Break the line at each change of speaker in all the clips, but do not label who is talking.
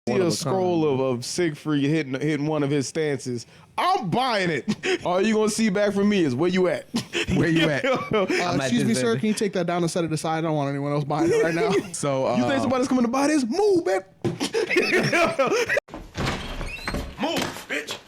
See a scroll of Siegfried hitting one of his stances. I'm buying it. All you gonna see back from me is where you at.
Where you at?
Excuse me, sir. Can you take that down and set it aside? I don't want anyone else buying it right now.
So
You think somebody's coming to buy this? Move, man.
Move, bitch.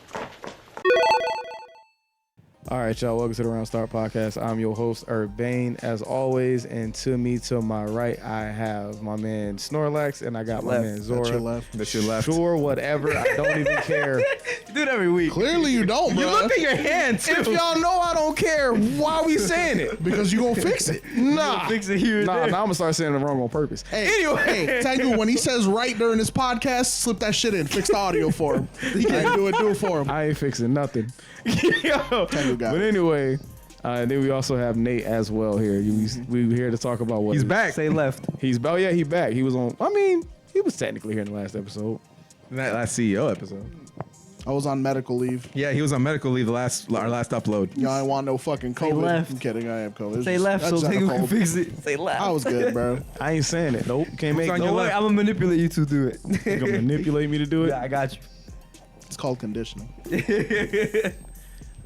All right, y'all. Welcome to the Round Start Podcast. I'm your host, Urbane, as always. And to my right, I have my man Snorlax, and I got my man Zora.
That's your left.
That's your left.
Sure, whatever. I don't even care.
You do it every week.
Clearly you don't, bro.
You look at your hand too.
If y'all know I don't care, why are we saying it?
Because you gonna fix it.
Nah.
Fix it here.
Nah, I'm gonna start saying it wrong on purpose.
Hey, Tango, when he says right during this podcast, slip that shit in. Fix the audio for him. He can't do it for him.
I ain't fixing nothing. But anyway, then we also have Nate as well here. We here to talk about what
He's back.
Say left.
He back. He was on. I mean, he was technically here in the last episode.
That last CEO episode.
I was on medical leave.
Yeah, he was on medical leave our last upload.
Y'all ain't want no fucking COVID.
left.
I'm kidding. I am COVID.
Say left so Tango can fix it. Say left.
I was good, bro.
I ain't saying it. Nope. Can't make
on
no
your
way.
left?
I'm gonna manipulate you to do it.
You gonna manipulate me to do it?
Yeah, I got you.
It's called conditioning.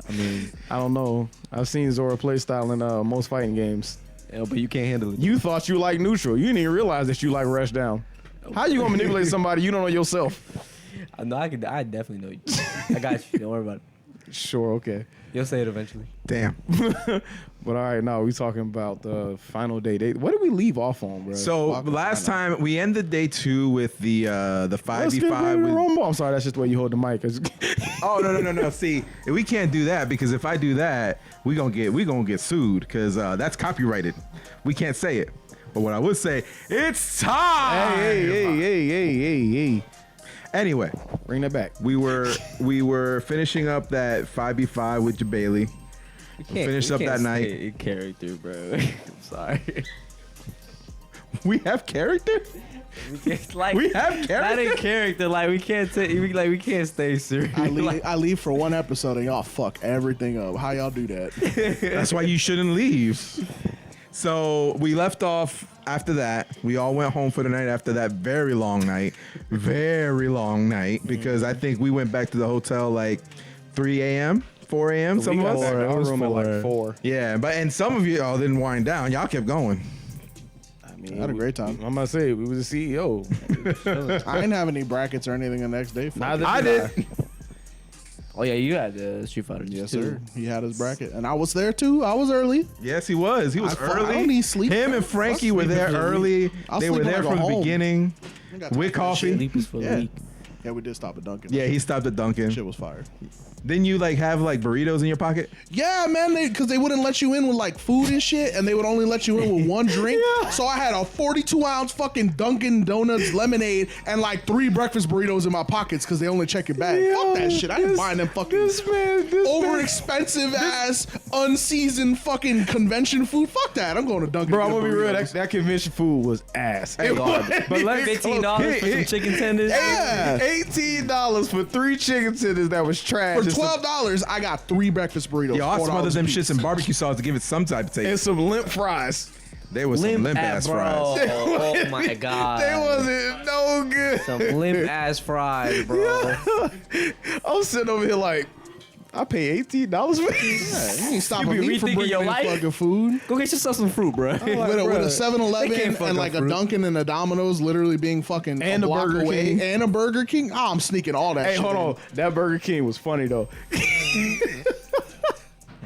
I mean, I don't know. I've seen Zora play style in most fighting games.
Yeah, but you can't handle it.
You thought you like neutral. You didn't even realize that you like rush down. How you gonna manipulate somebody you don't know yourself?
No, I definitely know you. I got you. Don't worry about it.
Sure, okay.
You'll say it eventually.
Damn.
But all right, now we talking about the final day. What did we leave off on, bro?
So last time we ended day 2 with the 5v5 with
Rumble. I'm sorry, that's just the way you hold the mic.
Oh no. See, we can't do that because if I do that, we gonna get sued because that's copyrighted. We can't say it. But what I would say, it's time.
Hey.
Anyway,
Bring that back.
we were finishing up that 5v5 with Jabali. Finished up that night.
In character, bro. I'm sorry.
We have character. We have character.
Not in character. Like we can't we can't stay serious.
I leave for one episode and y'all fuck everything up. How y'all do that?
That's why you shouldn't leave. So we left off after that. We all went home for the night after that very long night. Because I think we went back to the hotel like 3 a.m., 4 a.m. Some of us.
Our room at like 4.
Yeah, and some of you all didn't wind down. Y'all kept going.
I mean,
I had a great time.
I'm gonna say we was the CEO.
I didn't have any brackets or anything the next day. Fuck it.
I did.
Oh yeah, you had the Street Fighter.
Yes, sir. He had his bracket, and I was there too. I was early.
Yes, he was. He was early.
I don't need sleep.
Him and Frankie were there early.
I'll
They
sleep
were
when
there
I go
from the
home.
beginning
I got time
with
for that
coffee.
shit.
Sleep is for the
Yeah.
weak.
Yeah, we did stop at Dunkin'.
Yeah, he stopped at Dunkin'.
Shit was fire.
Didn't you like have like burritos in your pocket?
Yeah, man, because they wouldn't let you in with like food and shit, and they would only let you in with one drink. So I had a 42-ounce fucking Dunkin' Donuts lemonade and like 3 breakfast burritos in my pockets because they only check your bag. Fuck that shit. I ain't buying them fucking over expensive ass, unseasoned fucking convention food. Fuck that. I'm going to Dunkin'.
Bro, I'm
to
gonna
get
be real.
burritos.
That convention food was ass.
Hey,
But like $15 for some chicken tenders.
Yeah, $18 for 3 chicken tenders that was trash.
For $12, I got 3 breakfast burritos.
Yo, I
$4
smothered them
a piece.
shits in barbecue sauce to give it some type of
and
taste.
some limp fries.
There was some limp ass
bro.
fries.
Oh my god.
They wasn't no good.
Some limp ass fries, bro.
I'm sitting over here like, I pay $18 for this.
Yeah, you ain't stopping
You be
me from
rethinking
bringing
your
in
life?
fucking food.
Go get yourself some fruit, bro.
With a 7-Eleven
They can't fuck
and
up
like a
fruit.
Dunkin' and a Domino's literally being fucking
And
a
a
block
Burger
away.
King.
And a Burger King. Oh, I'm sneaking all that
Hey,
shit
hold
in.
on. That Burger King was funny though.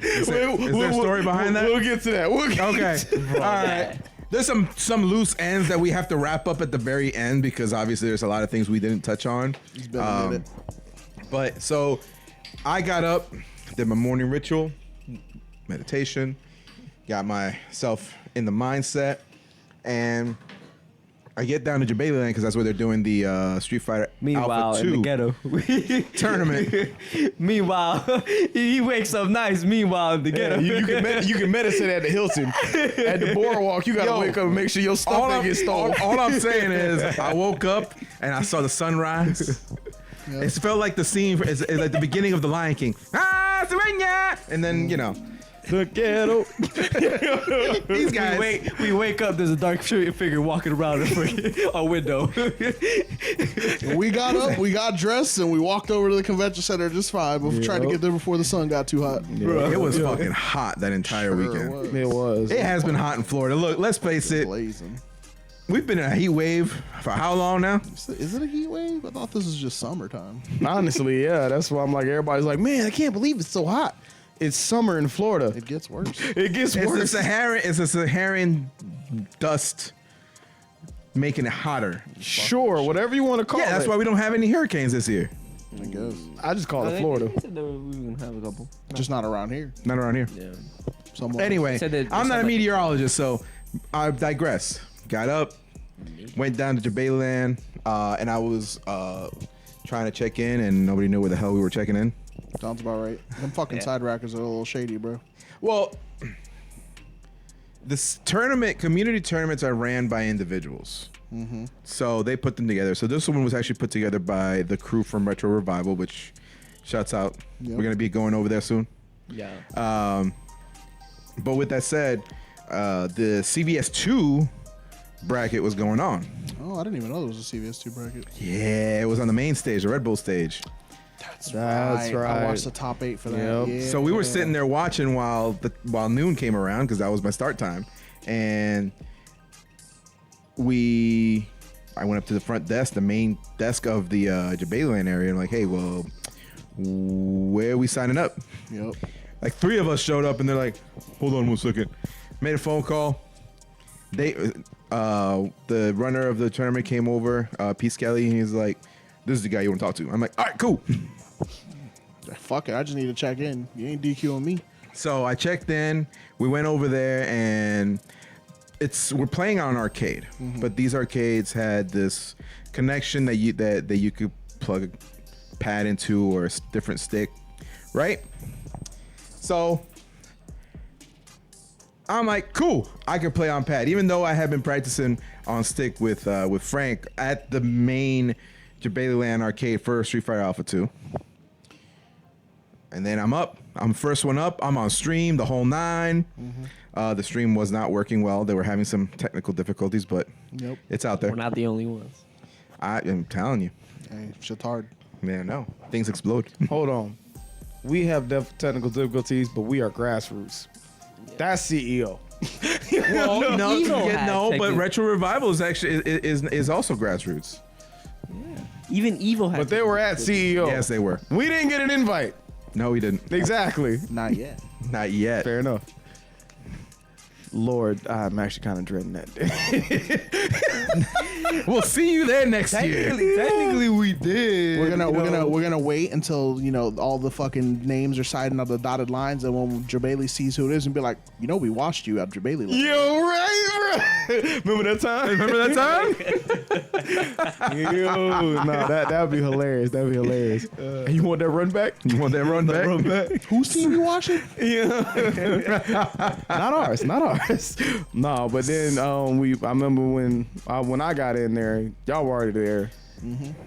Is there a story behind that?
We'll get to that.
Okay. All right. There's some loose ends that we have to wrap up at the very end because obviously there's a lot of things we didn't touch on.
It's been a minute.
But so I got up, did my morning ritual, meditation, got myself in the mindset, and I get down to Jabali Land because that's where they're doing the Street Fighter
Meanwhile,
Alpha 2
in the ghetto.
tournament.
Meanwhile, he wakes up nice. Meanwhile, in the ghetto.
You can medicine at the Hilton. At the boardwalk, you gotta wake up and make sure your stuff ain't get stolen.
All I'm saying is I woke up and I saw the sunrise.
Yep.
It felt like the scene, it's like the beginning of The Lion King. Ah, Serena! And then, you know.
The ghetto.
These guys.
We wake up. There's a dark figure walking around a window.
We got up, we got dressed, and we walked over to the convention center just fine. But we tried to get there before the sun got too hot.
It was fucking hot that entire weekend.
It was.
It has been hot in Florida. Look, let's face it.
Blazing.
We've been in a heat wave for how long now?
Is it a heat wave? I thought this was just summertime.
Honestly, yeah. That's why I'm like, everybody's like, man, I can't believe it's so hot. It's summer in Florida.
It gets worse.
It gets worse.
It's a Saharan dust making it hotter.
Sure, whatever you want to call it.
Yeah, that's why we don't have any hurricanes this year.
I guess.
I just call it Florida.
They said that we were gonna have a couple.
Just not around here.
Not around here.
Yeah.
Somewhere.
Anyway,
Said that-
I'm not a
somebody-
meteorologist, so I digress. Got up, went down to Jabaliland, and I was trying to check in, and nobody knew where the hell we were checking in.
Sounds about right. Them fucking side rackers are a little shady, bro.
Well, this community tournaments are ran by individuals. Mm-hmm. So they put them together. So this one was actually put together by the crew from Retro Revival, which shouts out.
Yep.
We're going to be going over there soon.
Yeah.
But with that said, the CVS 2 bracket was going on.
Oh, I didn't even know there was a CVS 2 bracket.
Yeah, it was on the main stage, the Red Bull stage.
That's
right.
I watched the top 8 for that.
Yep.
Yeah.
So we were sitting there watching while noon came around, because that was my start time, and I went up to the front desk, the main desk of the Jabaliland area, and I'm like, hey, well, where are we signing up?
Yep.
Like 3 of us showed up, and they're like, hold on 1 second. Made a phone call. The runner of the tournament came over, Peace Kelly, and he's like, this is the guy you want to talk to. I'm like, all right, cool.
Fuck it. I just need to check in. You ain't DQing me.
So I checked in. We went over there, and we're playing on an arcade, but these arcades had this connection that you could plug a pad into, or a different stick, right? So I'm like, cool, I can play on pad, even though I have been practicing on stick with Frank at the main Jabaliland arcade for Street Fighter Alpha 2. And then I'm up. I'm first one up. I'm on stream, the whole 9. The stream was not working well. They were having some technical difficulties, but
Yep.
it's out there.
We're not the only ones.
I am telling you,
Hey, shit's hard.
man. No, things explode.
Hold on. We have technical difficulties, but we are grassroots. That's CEO.
Well,
Evo had
but
technical-
Retro Revival is actually is also grassroots.
Even Evo had.
But they were at CEO.
Yes, they were.
We didn't get an invite.
No, we didn't.
Exactly.
Not yet.
Not yet.
Fair enough. Lord, I'm actually kind of dreading that day.
We'll see you there next year.
Technically, we did.
We're gonna wait until all the fucking names are signed on the dotted lines, and when Jabali sees who it is, and be like, we watched you at Jabali.
Yo, right. Remember that time?
Remember that time?
Yo, no, that'd be hilarious. That'd be hilarious. And you want that run back?
You want that run back?
Whose team you watching?
Not ours. Not ours. No, but then I remember when I got in there, y'all were already there,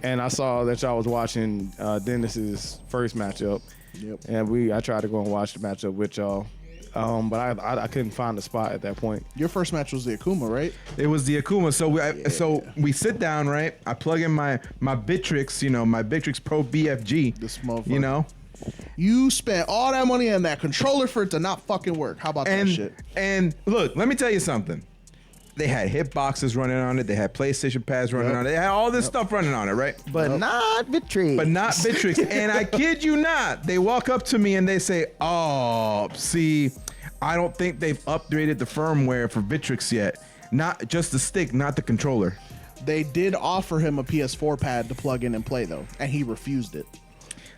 and I saw that y'all was watching Dennis's first matchup.
Yep.
And I tried to go and watch the matchup with y'all, but I couldn't find a spot at that point.
Your first match was the Akuma, right?
It was the Akuma. So we sit down, right? I plug in my Bitrix, my Bitrix Pro BFG.
This motherfucker.
You
spent all that money on that controller for it to not fucking work. How about that shit?
And look, let me tell you something. They had hitboxes running on it. They had PlayStation pads running on it. They had all this stuff running on it, right?
But not Bitrix.
But not Bitrix. And I kid you not, they walk up to me and they say, "Oh, see, I don't think they've upgraded the firmware for Bitrix yet. Not just the stick, not the controller."
They did offer him a PS4 pad to plug in and play though, and he refused it.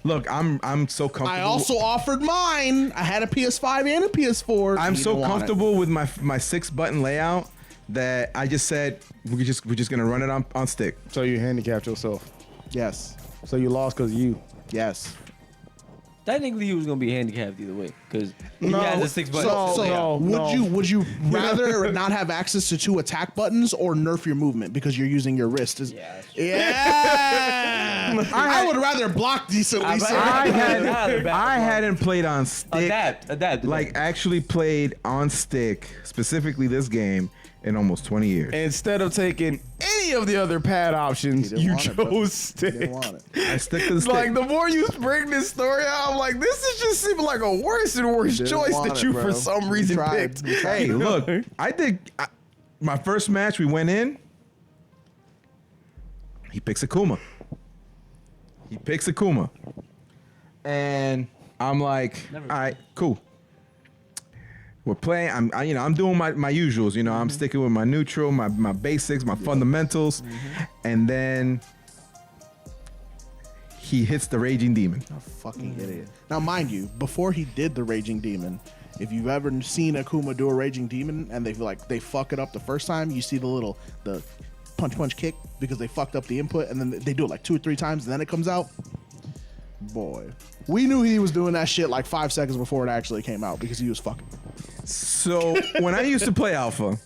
Look, I'm so comfortable.
I also offered mine. I had a PS5 and a PS4.
I'm
He
so
didn't want it.
comfortable with my 6-button layout that I just said we're just gonna run it on stick.
So you handicapped yourself.
Yes.
So you lost because of you.
Yes.
Technically, he was gonna be handicapped either way because he
No,
has a 6 button.
Would you rather not have access to 2 attack buttons or nerf your movement because you're using your wrist?
Yeah.
I would rather block decently. sir.
I hadn't played on stick.
Adapt.
Like actually played on stick, specifically this game, in almost 20 years.
Instead of taking any of the other pad options,
didn't
you
want it, bro.
chose stick.
Didn't want it.
I stick to the
It's
stick.
like the more you bring this story out, I'm like, this is just seeming like a worse and worse
Didn't
choice
want
that
it,
you
bro.
for some
You
reason
tried.
picked.
You tried.
Hey, look, my first match we went in. He picks Akuma. And I'm like, all right, cool. We're playing. I'm doing my usuals. I'm sticking with my neutral, my basics, my fundamentals, and then he hits the Raging Demon.
Fucking idiot. Now, mind you, before he did the Raging Demon, if you've ever seen Akuma do a Raging Demon and they fuck it up the first time, you see the punch kick because they fucked up the input, and then they do it like 2 or 3 times, and then it comes out. Boy, we knew he was doing that shit like 5 seconds before it actually came out because he was fucking.
So when I used to play Alpha,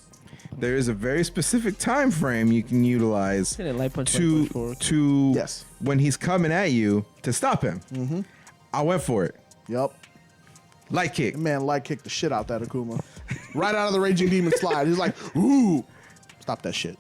there is a very specific time frame you can utilize
Hit it, light punch,
to
light punch forward.
to
Yes.
when he's coming at you to stop him. I went for it.
Yup.
Light kick.
That man light kicked the shit out that Akuma. Right out of the Raging Demon slide. He's like, ooh. Stop that shit.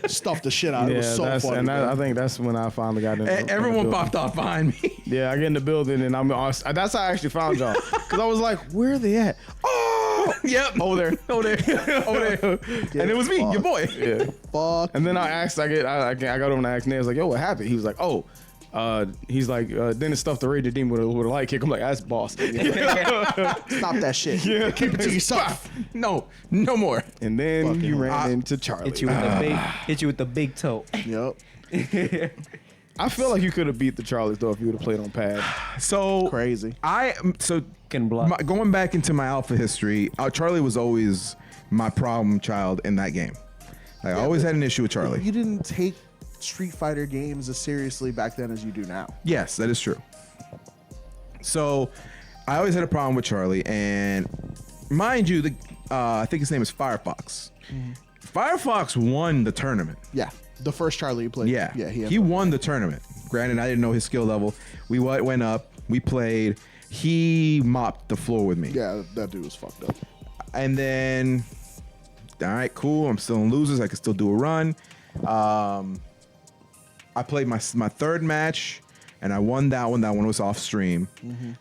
Stuff the shit out. It was so funny.
And
man.
I think that's when I finally got in.
Everyone popped off behind me.
Yeah, I get in the building and that's how I actually found y'all. Because I was like, where are they at? Oh,
Yep.
over there.
And it was me, your boy.
Yeah.
Fuck.
And then I asked, I got over and I asked Ned, I was like, yo, what happened? He was like, he's like, then it stuffed the Raging Demon with a light kick. I'm like, that's boss.
Stop that shit.
Yeah.
Keep it to yourself.
No more.
And then you ran into Charlie.
Hit you with the big toe.
Yep.
I feel like you could have beat the Charlies though if you would have played on pad.
So
Crazy.
Can block.
Going back into my Alpha history, Charlie was always my problem child in that game. I always had an issue with Charlie.
You didn't take Street Fighter games as seriously back then as you do now.
Yes, that is true. So I always had a problem with Charlie, and mind you, I think his name is Firefox. Firefox won the tournament.
Yeah. The first Charlie you played.
Yeah,
Yeah.
he won the tournament. Granted, I didn't know his skill level. We went up, we played. He mopped the floor with me.
Yeah, that dude was fucked up.
And then, all right, cool. I'm still in losers. I can still do a run. I played my third match, and I won that one. That one was off stream.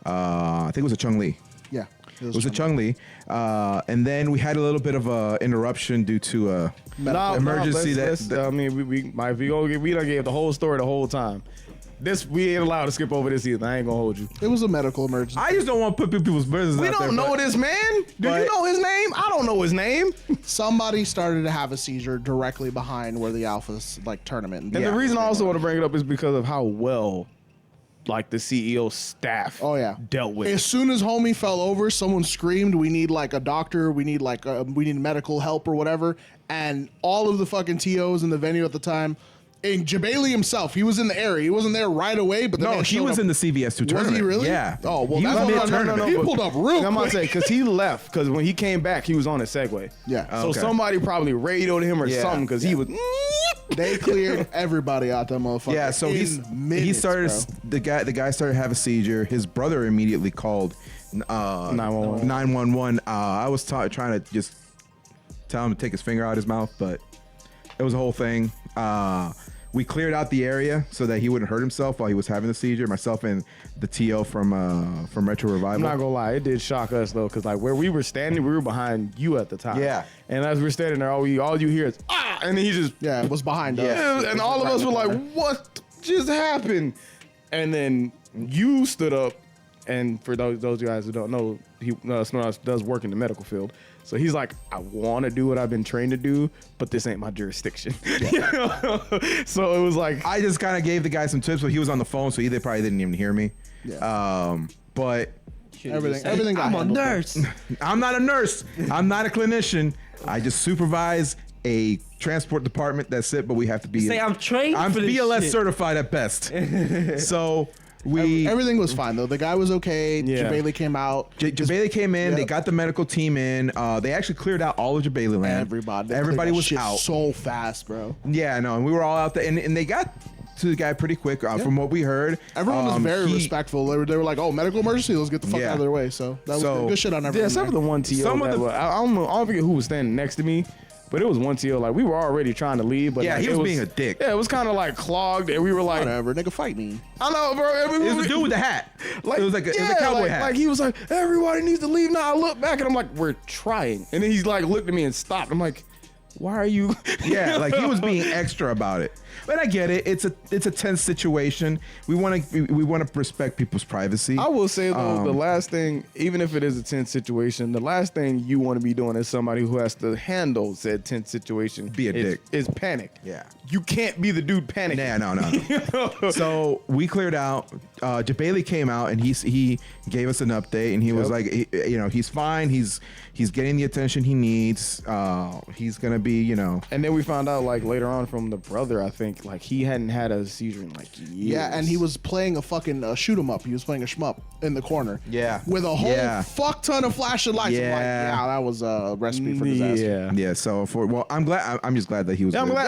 I think it was a Chung-Li.
Yeah.
It was a Chung-Li. And then we had a little bit of a interruption due to a emergency.
I mean, we done gave the whole story the whole time. We ain't allowed to skip over this either. I ain't gonna hold you.
It was a medical emergency.
I just don't want to put people's business
We
out there.
don't know this man. Do you know his name? I don't know his name.
Somebody started to have a seizure directly behind where the Alpha's tournament.
And the reason I also want to bring it up is because of how well, the CEO staff.
Oh yeah,
dealt with.
As soon as homie fell over, someone screamed, "We need a doctor. We need we need medical help or whatever." And all of the fucking TOs in the venue at the time. And Jabali himself, he was in the area. He wasn't there right away, but
No, he was in the CVS2 tournament.
Was he really?
Yeah.
Oh, well,
he
that's
was
what
mid-tournament.
he pulled up real
I'm about to
quick.
say, because he left, because when he came back, he was on a Segway.
Yeah.
So
Okay.
somebody probably radioed him or something, because he was.
They cleared everybody out that motherfucker.
Yeah, so
in
he
minutes,
started
bro.
the guy started to have a seizure. His brother immediately called
911.
911. I was trying to just tell him to take his finger out of his mouth, but it was a whole thing. We cleared out the area so that he wouldn't hurt himself while he was having the seizure. Myself and the TO from Retro Revival.
I'm not gonna lie, it did shock us though, because where we were standing, we were behind you at the time.
Yeah.
And as we're standing there, all you hear is and then he just
Yeah, it was behind us.
yeah, and all of us were like, what just happened? And then you stood up, and for those guys who don't know, Snorlax does work in the medical field. So he's like, I want to do what I've been trained to do, but this ain't my jurisdiction. So it was like,
I just kind of gave the guy some tips, but he was on the phone, so they probably didn't even hear me.
Yeah.
But
Everything got
I'm a
handled.
nurse.
I'm not a nurse. I'm not a clinician. I just supervise a transport department. That's it. But we have to be.
Say I'm trained
I'm
for this
BLS
shit.
certified at best. So
Everything was fine though. The guy was okay.
Yeah.
Jabali came out.
Jabali came in. They
Yep.
got the medical team in. They actually cleared out all of Jabali land.
Everybody
Everybody
cleared that
was
shit
out.
so fast, bro.
Yeah, no, and we were all out there, and they got to the guy pretty quick. From what we heard,
Everyone was very respectful. They were like, "Oh, medical emergency, let's get the fuck
Yeah.
out of their way." So that was
So-
good shit on
Yeah,
everyone.
except for the one TO.
Some of the-
I don't forget who was standing next to me, but it was one TO. Like we were already trying to leave, but
Yeah,
like,
he
it
was being a dick.
Yeah, it was kind of like clogged, and we were like,
whatever, nigga, fight me.
I know, bro. I mean,
It was a dude with the hat.
Like,
it was like a, it was
yeah,
a cowboy
like,
hat.
Like he was like, everybody needs to leave now. I look back and I'm like, we're trying. And then he's like, looked at me and stopped. I'm like, why are you?
Yeah, like he was being extra about it. But I get it. It's a tense situation. We want to respect people's privacy.
I will say though, the last thing, even if it is a tense situation, the last thing you want to be doing as somebody who has to handle said tense situation,
Be a dick.
is panic.
Yeah.
You can't be the dude panicking.
Yeah, no. So we cleared out. Jabali came out and he gave us an update and he was like, he's fine. He's getting the attention he needs. He's gonna be,
And then we found out like later on from the brother, I think like he hadn't had a seizure in like years.
Yeah, and he was playing a fucking shoot 'em up. He was playing a shmup in the corner.
Yeah.
with a whole
Yeah.
fuck ton of flashing lights. I'm like,
Yeah.
yeah, that was a recipe for disaster.
Yeah.
Yeah. So I'm glad. I'm just glad that he was.
Yeah, I'm
good.
glad.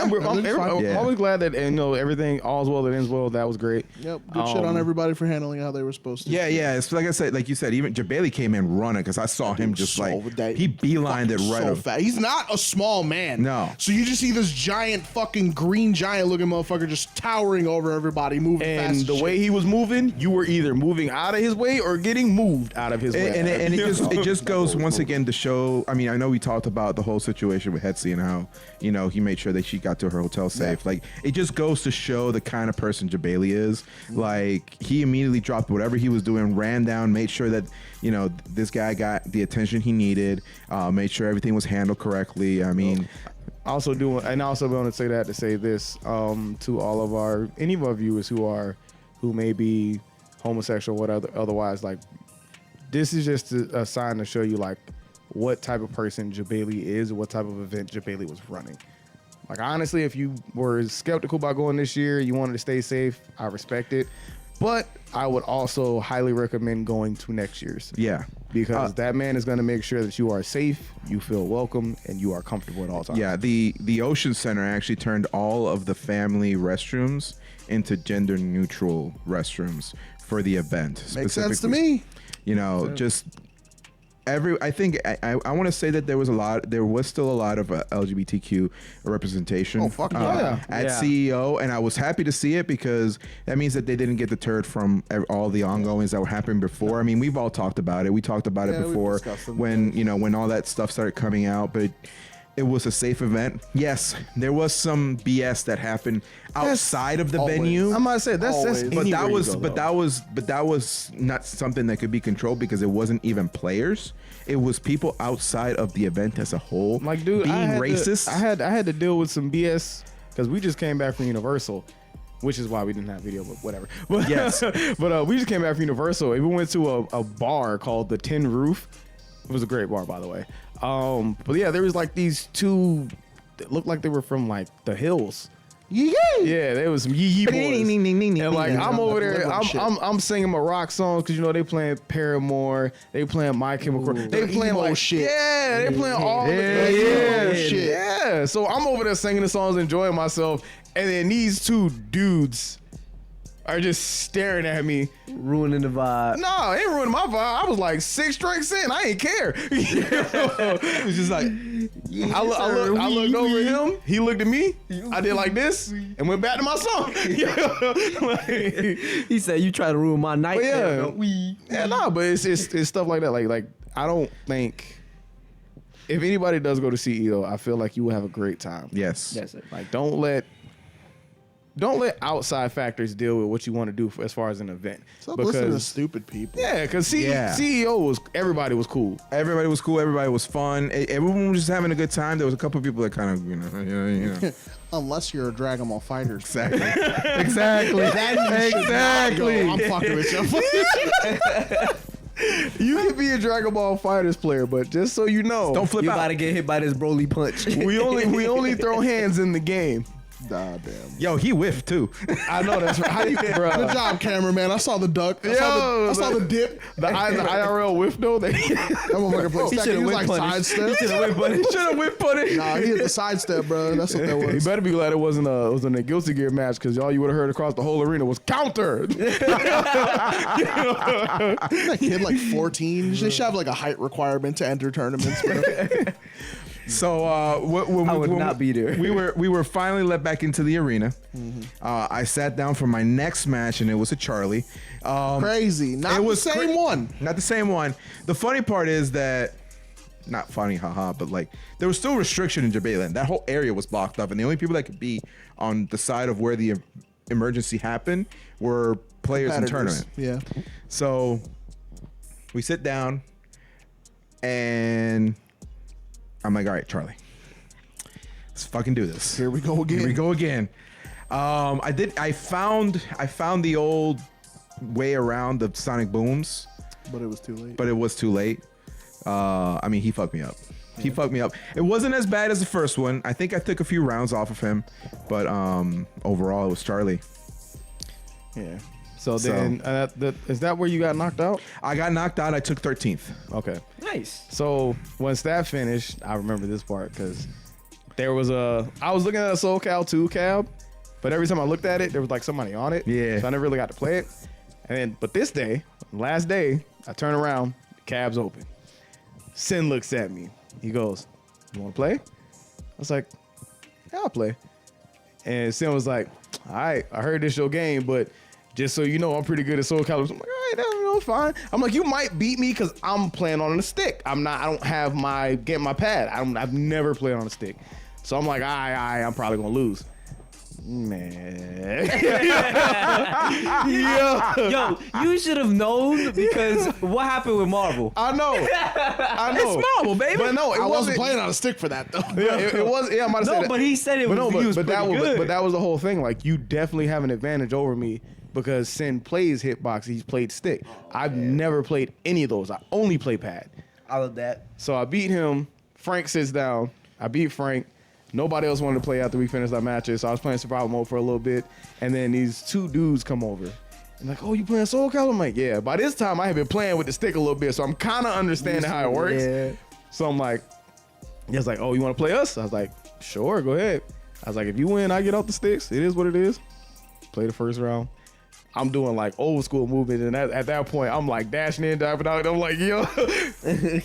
I'm
Yeah.
always glad that everything all's well that ends well. That was great.
Yep, good shit on everybody for handling it how they were supposed to.
Yeah, yeah. It's like I said, like you said, even Jabali came in running because I saw him just
So
like
that-
he beelined it
fucking
right
so
up.
fast. He's not a small man.
No.
So you just see this giant fucking green giant looking motherfucker just towering over everybody, moving fast.
And
as
the
shit.
way he was moving, you were either moving out of his way or getting moved out of his way.
And it just goes once again to show. I mean, I know we talked about the whole situation with Hetzi and how he made sure that she got to her hotel safe. Like it just goes to show the kind of person Jabali is. Like he immediately dropped whatever he was doing, ran down, made sure that this guy got the attention he needed, made sure everything was handled correctly. I mean.
also want to say that to say this to all of any of our viewers who may be homosexual or otherwise, like this is just a sign to show you like what type of person Jabali is, what type of event Jabali was running. Like honestly, if you were skeptical about going this year, you wanted to stay safe, I respect it. But I would also highly recommend going to next year's.
Yeah.
Because that man is going to make sure that you are safe, you feel welcome, and you are comfortable at all times.
Yeah, the Ocean Center actually turned all of the family restrooms into gender neutral restrooms for the event.
makes sense to
specifically.
me.
Just I think I want to say that there was still a lot of LGBTQ representation.
Oh, fuck yeah.
At
Yeah.
CEO, and I was happy to see it because that means that they didn't get deterred from all the ongoings that were happening before. I mean, we've all talked about it. We talked about it
Yeah, we
before
discussed them.
when all that stuff started coming out, but it was a safe event. Yes, there was some BS that happened outside of the
always.
venue.
I might say that's
Always.
But
anywhere you go,
but that was not something that could be controlled because it wasn't even players. It was people outside of the event as a whole.
like dude,
being
I had
racist.
I had to deal with some BS because we just came back from Universal, which is why we didn't have video, but whatever. But,
Yes.
but we just came back from Universal and we went to a bar called the Tin Roof. It was a great bar, by the way. But yeah, there was like these two that looked like they were from like the hills. Yeah, there was some yee boys. And like I'm over there, I'm singing my rock songs because they playing Paramore, they playing My Chemical, they playing
emo
like
shit.
Yeah, they playing all the
emo
shit.
shit.
Yeah, so I'm over there singing the songs, enjoying myself, and then these two dudes are just staring at me.
Ruining the vibe.
No, it ain't ruining my vibe. I was like 6 drinks in. I ain't care.
It was just like
I looked over at him. He looked at me. I did like this and went back to my song.
He said, "You try to ruin my night."
But yeah.
there, don't we?"
Yeah, no, but it's stuff like that. Like I don't think if anybody does go to CEO, I feel like you will have a great time.
yes.
That's it.
Like don't let outside factors deal with what you want to do as far as an event.
Stop listening to stupid people.
Yeah, because
Yeah.
CEO everybody was cool.
Everybody was cool. Everybody was fun. Everyone was just having a good time. There was a couple of people that kind of,
Unless you're a Dragon Ball Fighters.
Exactly. Exactly. Exactly.
I'm fucking with you.
You can be a Dragon Ball Fighters player, but just so you know,
Don't flip
You
out.
about to get hit by this Broly punch.
we only throw hands in the game.
Nah, damn.
Yo, he whiffed too.
I know that's right. How you, bro?
Good job, cameraman. I saw the duck. I saw the dip.
The IRL whiff though. That
motherfucker played second. He was like sidestep.
He should have whipped punted.
Nah, he hit the sidestep, bro. That's what that
You
was.
better be glad it wasn't a Guilty Gear match, because all you would have heard across the whole arena was counter.
That kid like 14. They should have like a height requirement to enter tournaments, bro.
So when
I would not be there.
We were finally let back into the arena. I sat down for my next match, and it was a Charlie.
Crazy. Not
It was
the same one.
Not the same one. The funny part is that, not funny, haha, but like there was still restriction in Jabayland. That whole area was blocked up, and the only people that could be on the side of where the emergency happened were players in tournament.
Yeah.
So we sit down, and I'm like, all right, Charlie, let's fucking do this.
Here we go again.
Here we go again. I found the old way around the sonic booms,
But it was too late.
but it was too late. I mean, he fucked me up. He fucked me up. It wasn't as bad as the first one. I think I took a few rounds off of him, but overall, it was Charlie.
Yeah. So then, is that where you got knocked out?
I got knocked out. I took 13th.
Okay.
Nice.
So once that finished, I remember this part because I was looking at a SoCal 2 cab, but every time I looked at it, there was like somebody on it.
Yeah.
So I never really got to play it. But this day, last day, I turn around, the cab's open. Sin looks at me. He goes, "You want to play?" I was like, "Yeah, I'll play." And Sin was like, "All right, I heard this your game, but just so you know, I'm pretty good at Soul Calibur." I'm like, "All right, that's fine." I'm like, "You might beat me because I'm playing on a stick. I don't have my pad. I've never played on a stick." So I'm like, I'm probably gonna lose. Man.
Yo, you should have known, because what happened with Marvel?
I know.
It's Marvel, baby.
But no,
I wasn't playing on a stick for that, though.
Yeah, it was. Yeah, I might have said
No,
that.
but he said it was. He was
but
pretty good.
that was the whole thing. Like, you definitely have an advantage over me because Sin plays hitbox. He's played stick. I've never played any of those. I only play pad.
I love that.
So I beat him. Frank sits down. I beat Frank. Nobody else wanted to play after we finished our matches, so I was playing survival mode for a little bit. And then these two dudes come over. And like, "Oh, you playing Soul Calibur?" I'm like, "Yeah." By this time, I had been playing with the stick a little bit, so I'm kind of understanding how it works.
Yeah.
So I'm like, he was like, "Oh, you want to play us?" I was like, "Sure, go ahead." I was like, "If you win, I get off the sticks. It is what it is." Play the first round. I'm doing like old school movement, and at that point, I'm like dashing in, diving out. I'm like, "Yo,"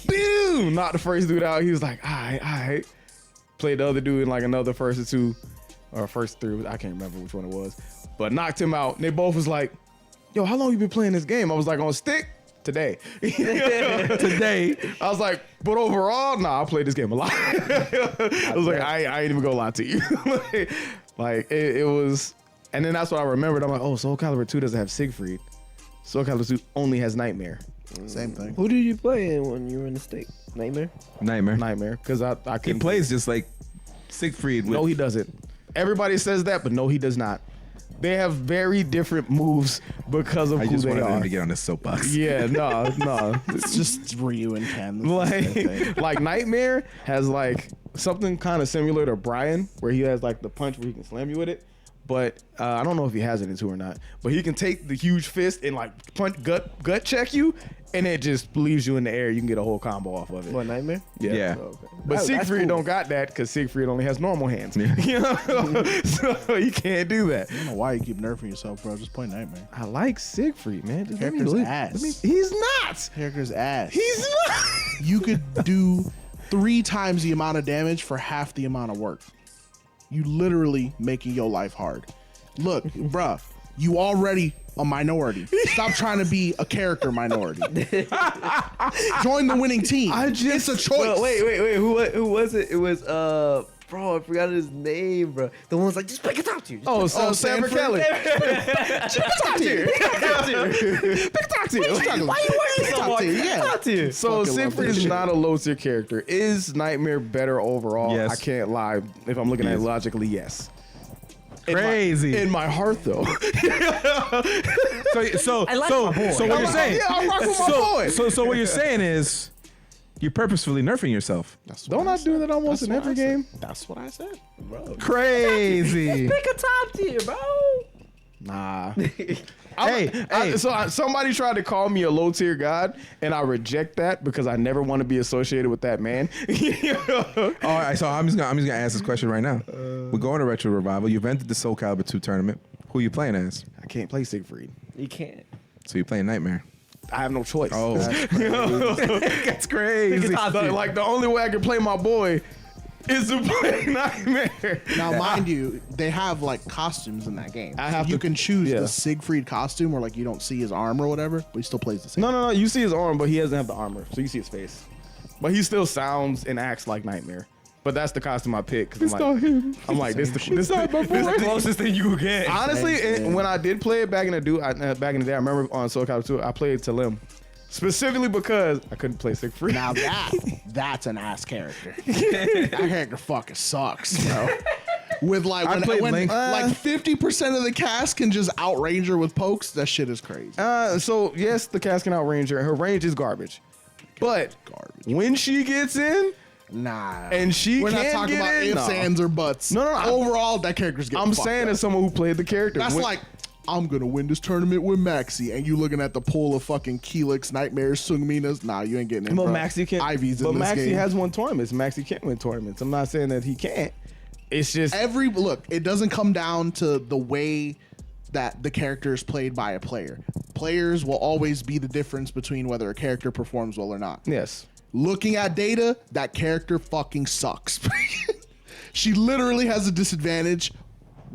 boom! Knocked the first dude out. He was like, "All right." Played the other dude in like another first or two, or first three. I can't remember which one it was, but knocked him out. And they both was like, "Yo, how long you been playing this game?" I was like, "On stick today." Today. I was like, "But overall, nah, I played this game a lot." I was like, I ain't even gonna lie to you. like it was, and then that's what I remembered. I'm like, "Oh, Soul Calibur 2 doesn't have Siegfried. Soul Calibur 2 only has Nightmare."
Same thing.
Who did you play when you were in the state? Nightmare?
Nightmare.
Because I
He
can
plays just like Siegfried. With,
No, he doesn't. Everybody says that, but no, he does not. They have very different moves because of
I
who
just
they
wanted him
are.
to get on this soapbox.
Yeah, no.
It's just Ryu and Ken. It's the same thing.
like Nightmare has like something kind of similar to Brian, where he has like the punch where he can slam you with it. But I don't know if he has it in 2 or not. But he can take the huge fist and like punch gut check you, and it just leaves you in the air. You can get a whole combo off of it.
What, Nightmare?
Yeah.
Oh, okay.
But
That's
Siegfried
cool.
don't got that because Siegfried only has normal hands. You know? So you can't do that.
I don't know why you keep nerfing yourself, bro. Just play Nightmare.
I like Siegfried, man. Just let me
Character's
live.
ass.
He's not.
Character's ass.
He's not.
You could do 3 times the amount of damage for half the amount of work. You literally making your life hard. Look, bruh, you already a minority. Stop trying to be a character minority. Join the winning team. It's a choice.
Well, wait. Who was it? It was bro, I forgot his name, bro. The one was like, just pick it out to you.
Oh, so Sanford Kelly.
talk to you.
Why you working so hard? Yeah.
Talk to you.
So
Fucking love
Siegfried
that
is
shit.
not a low tier character. Is Nightmare better overall?
Yes.
I can't lie. If I'm looking at it logically, yes.
Crazy.
In my heart, though.
So
I like my boy.
what you're saying?
Yeah, I'm rocking with my boy.
So what you're saying is, You're purposefully nerfing yourself.
Don't I do that almost in every game?
That's what I said.
Bro.
Crazy.
Pick a top tier, bro.
Nah.
Hey,
Somebody tried to call me a low tier god, and I reject that because I never want to be associated with that man.
all right. So I'm just gonna ask this question right now. We're going to Retro Revival. You've entered the Soul Calibur 2 tournament. Who you playing as?
I can't play Siegfried.
You can't.
So you're playing Nightmare.
I have no choice.
Oh, that's crazy.
Like the only way I can play my boy is to play Nightmare.
Now, mind you, they have like costumes in that game.
I have
you
to-
can choose
yeah.
the Siegfried costume where like you don't see his arm or whatever, but he still plays the same.
No. You see his arm, but he doesn't have the armor, so you see his face. But he still sounds and acts like Nightmare. But that's the costume I picked.
It's not him.
I'm like, this the
Closest thing you could get.
Honestly,
Same.
when I did play it back in the day, I remember on Soul Calibur 2, I played Talim. Specifically because I couldn't play Siegfried.
Now that's an ass character. That character fucking sucks, bro. With like
I played
when
Link.
like 50% of the cast can just outrange her with pokes, that shit is crazy.
So yes, the cast can outrange her. Her range is garbage. But when she gets in,
Nah.
and she
We're not
can't
talking
get
about
in,
ifs,
no.
ands, or buts.
No.
Overall, that character's getting
I'm
fucked
saying
up.
as someone who played the character.
That's
when-
like, I'm gonna win this tournament with Maxi, and you looking at the pool of fucking Keelix, Nightmares, Sungminas. Nah, you ain't getting in.
But
bro.
Maxi can.
Ivy's
But
in this
Maxi
game.
has won tournaments. Maxi can't win tournaments. I'm not saying that he can't. It's just
Look, it doesn't come down to the way that the character is played by a player. Players will always be the difference between whether a character performs well or not.
yes.
Looking at data, that character fucking sucks. She literally has a disadvantage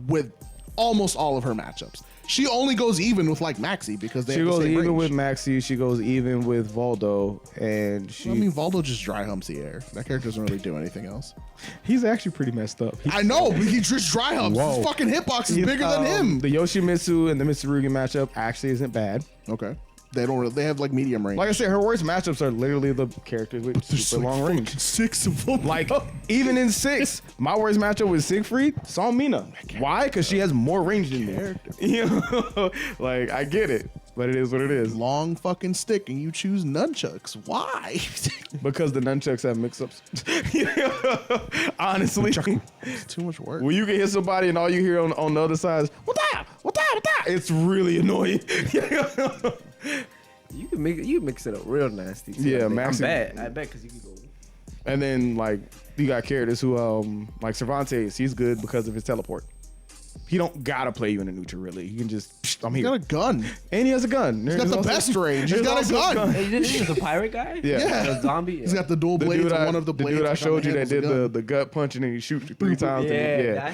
with almost all of her matchups. She only goes even with like Maxi because they
She
have the
goes
same
even
range.
with Maxi. She goes even with Voldo, and she.
I mean, Valdo just dry humps the air. That character doesn't really do anything else.
he's actually pretty messed up.
I know, but he just dry humps.
Whoa.
His fucking hitbox is bigger than him.
The Yoshimitsu and the Mitsurugi matchup actually isn't bad.
Okay. They don't really, they have like medium range.
Like I said, her worst matchups are literally the characters with super long range.
6 of them.
Like even in 6, my worst matchup with Siegfried, saw Mina. Why? Because she has more range than me. You know, like I get it, but it is what it is.
long fucking stick and you choose nunchucks. Why?
Because the nunchucks have mix-ups. Honestly,
It's too much work.
when you can hit somebody and all you hear on the other side is what that, it's really annoying.
You can mix it up real nasty. Too,
Yeah,
I think.
Maxi-
I bet because you can go.
And then like you got characters who like Cervantes, he's good because of his teleport. He don't gotta play you in a neutral really. He can just I'm
He
here.
got a gun.
And he has a gun.
He's got the best range. He's
There's
got a
also
gun.
Hey, this is the pirate guy.
Yeah.
The zombie.
He's got the dual blades and one of the blades.
dude I
like, on
showed
the
you that
handle's a
did
gun.
the gut punching and you shoot 3 times.
Yeah,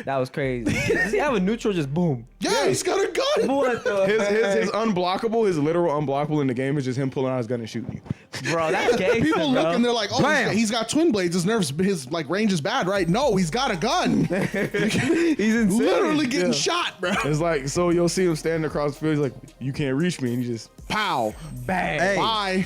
that was crazy. Does he have a neutral? Just boom.
Yeah, he's got a gun.
What the?
His unblockable, his literal unblockable in the game is just him pulling out his gun and shooting you.
Bro, that's gangster,
People
bro.
look and they're like, oh,
Bam.
he's got twin blades. His like range is bad, right? No, he's got a gun.
He's insane.
Literally getting shot, bro.
It's like, so you'll see him standing across the field. He's like, you can't reach me. And you just,
Pow.
Bang.
Hey.
Bye.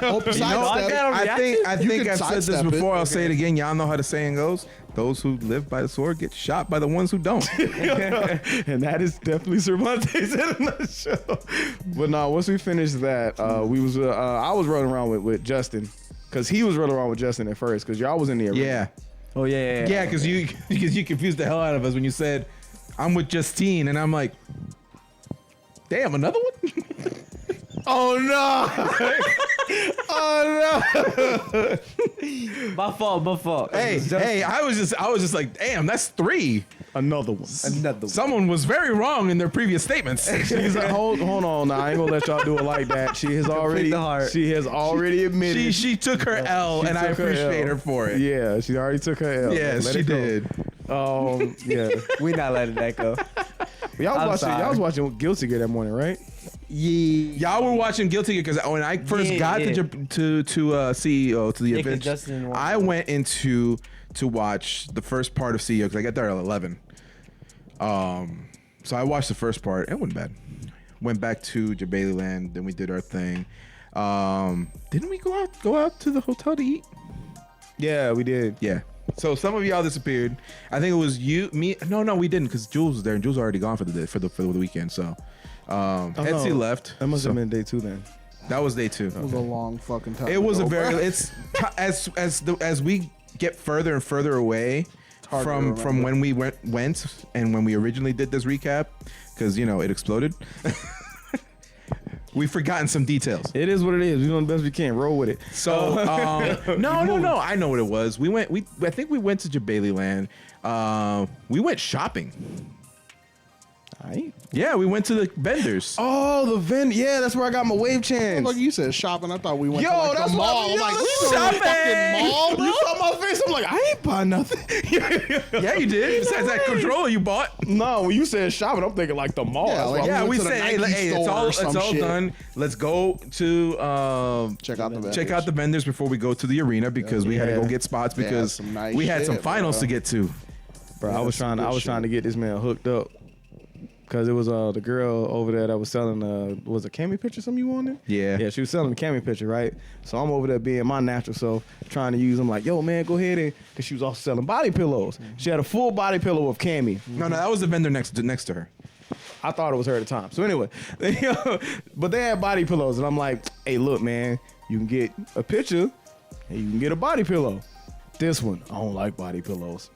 Hope you
I got
sidestep.
him.
I think
You
I've
can
said this
sidestep it.
before. I'll say it again. Y'all know how the saying goes. Those who live by the sword get shot by the ones who don't.
and that is definitely Cervantes in a nutshell. But no, once we finished that, I was running around with Justin because he was running around with Justin at first because y'all was in the arena.
Yeah.
Oh yeah.
Yeah, because you confused the hell out of us when you said I'm with Justine, and I'm like, damn, another one?
Oh no! Oh no!
My fault.
Hey, I was just like, damn, that's 3.
Another one.
Another one.
Someone was very wrong in their previous statements.
She's like, hold on now. I ain't gonna let y'all do it like that. She has already admitted.
she took her L,
She
and I
took her
appreciate
L.
her for it.
Yeah, she already took her L.
Yes,
Let
she
it go.
did.
Yeah.
We not letting that go.
Y'all
I'm
was
sorry.
watching Guilty Gear that morning, right?
Yeah.
Y'all were watching Guilty Gear because when I first got to CEO to the
Yeah, 'cause
event,
Justin wanted
I
to-
went into to watch the first part of CEO because I got there at 11. So I watched the first part. It wasn't bad. Went back to Jabali Land. Then we did our thing. Didn't we go out to the hotel to eat?
Yeah, we did.
Yeah. So some of y'all disappeared. I think it was you, me. No, we didn't because Jules was there, and Jules was already gone for the day for the weekend. So Etsy left.
That must
so,
have been day 2 then.
That was day 2.
It was a long fucking time.
It was a
ago,
very.
bro.
It's as we get further and further away
hard to
from
remember.
when we went and when we originally did this recap, because it exploded. We've forgotten some details.
It is what it is. We're doing the best we can. Roll with it.
So no. I know what it was. I think we went to Jabali Land. We went shopping.
Aight.
Yeah, we went to the vendors.
Oh, the vend. Yeah, that's where I got my wave chance.
Like you said, shopping. I thought we went
Yo,
to like
that's
the
what
mall.
I mean,
Like,
yo,
we
that's
were in the
shopping.
fucking mall, bro.
You saw my face. I'm like, I ain't buy nothing.
Yeah, you did. Besides that controller you bought.
No, when you said shopping, I'm thinking like the mall.
Yeah,
That's
like,
what
Yeah,
I'm-
we
went to the
said, hey,
Nike
it's
store
all
or some shit.
done. Let's go to
Check out the
check out the vendors before we go to the arena because we had to go get spots
They had
because
some nice
we had some
shit,
finals
bro.
to get to.
Bro, I was
that's some
trying. I
good
was trying to
shit.
get this man hooked up because it was the girl over there that was selling was a cami picture something you wanted?
Yeah.
Yeah, she was selling the cami picture, right? So I'm over there being my natural self, trying to use them like, yo man, go ahead and because she was also selling body pillows. She had a full body pillow of cami.
No, that was the vendor next to her.
I thought it was her at the time. So anyway, but they had body pillows, and I'm like, hey, look, man, you can get a picture, and you can get a body pillow. This one, I don't like body pillows.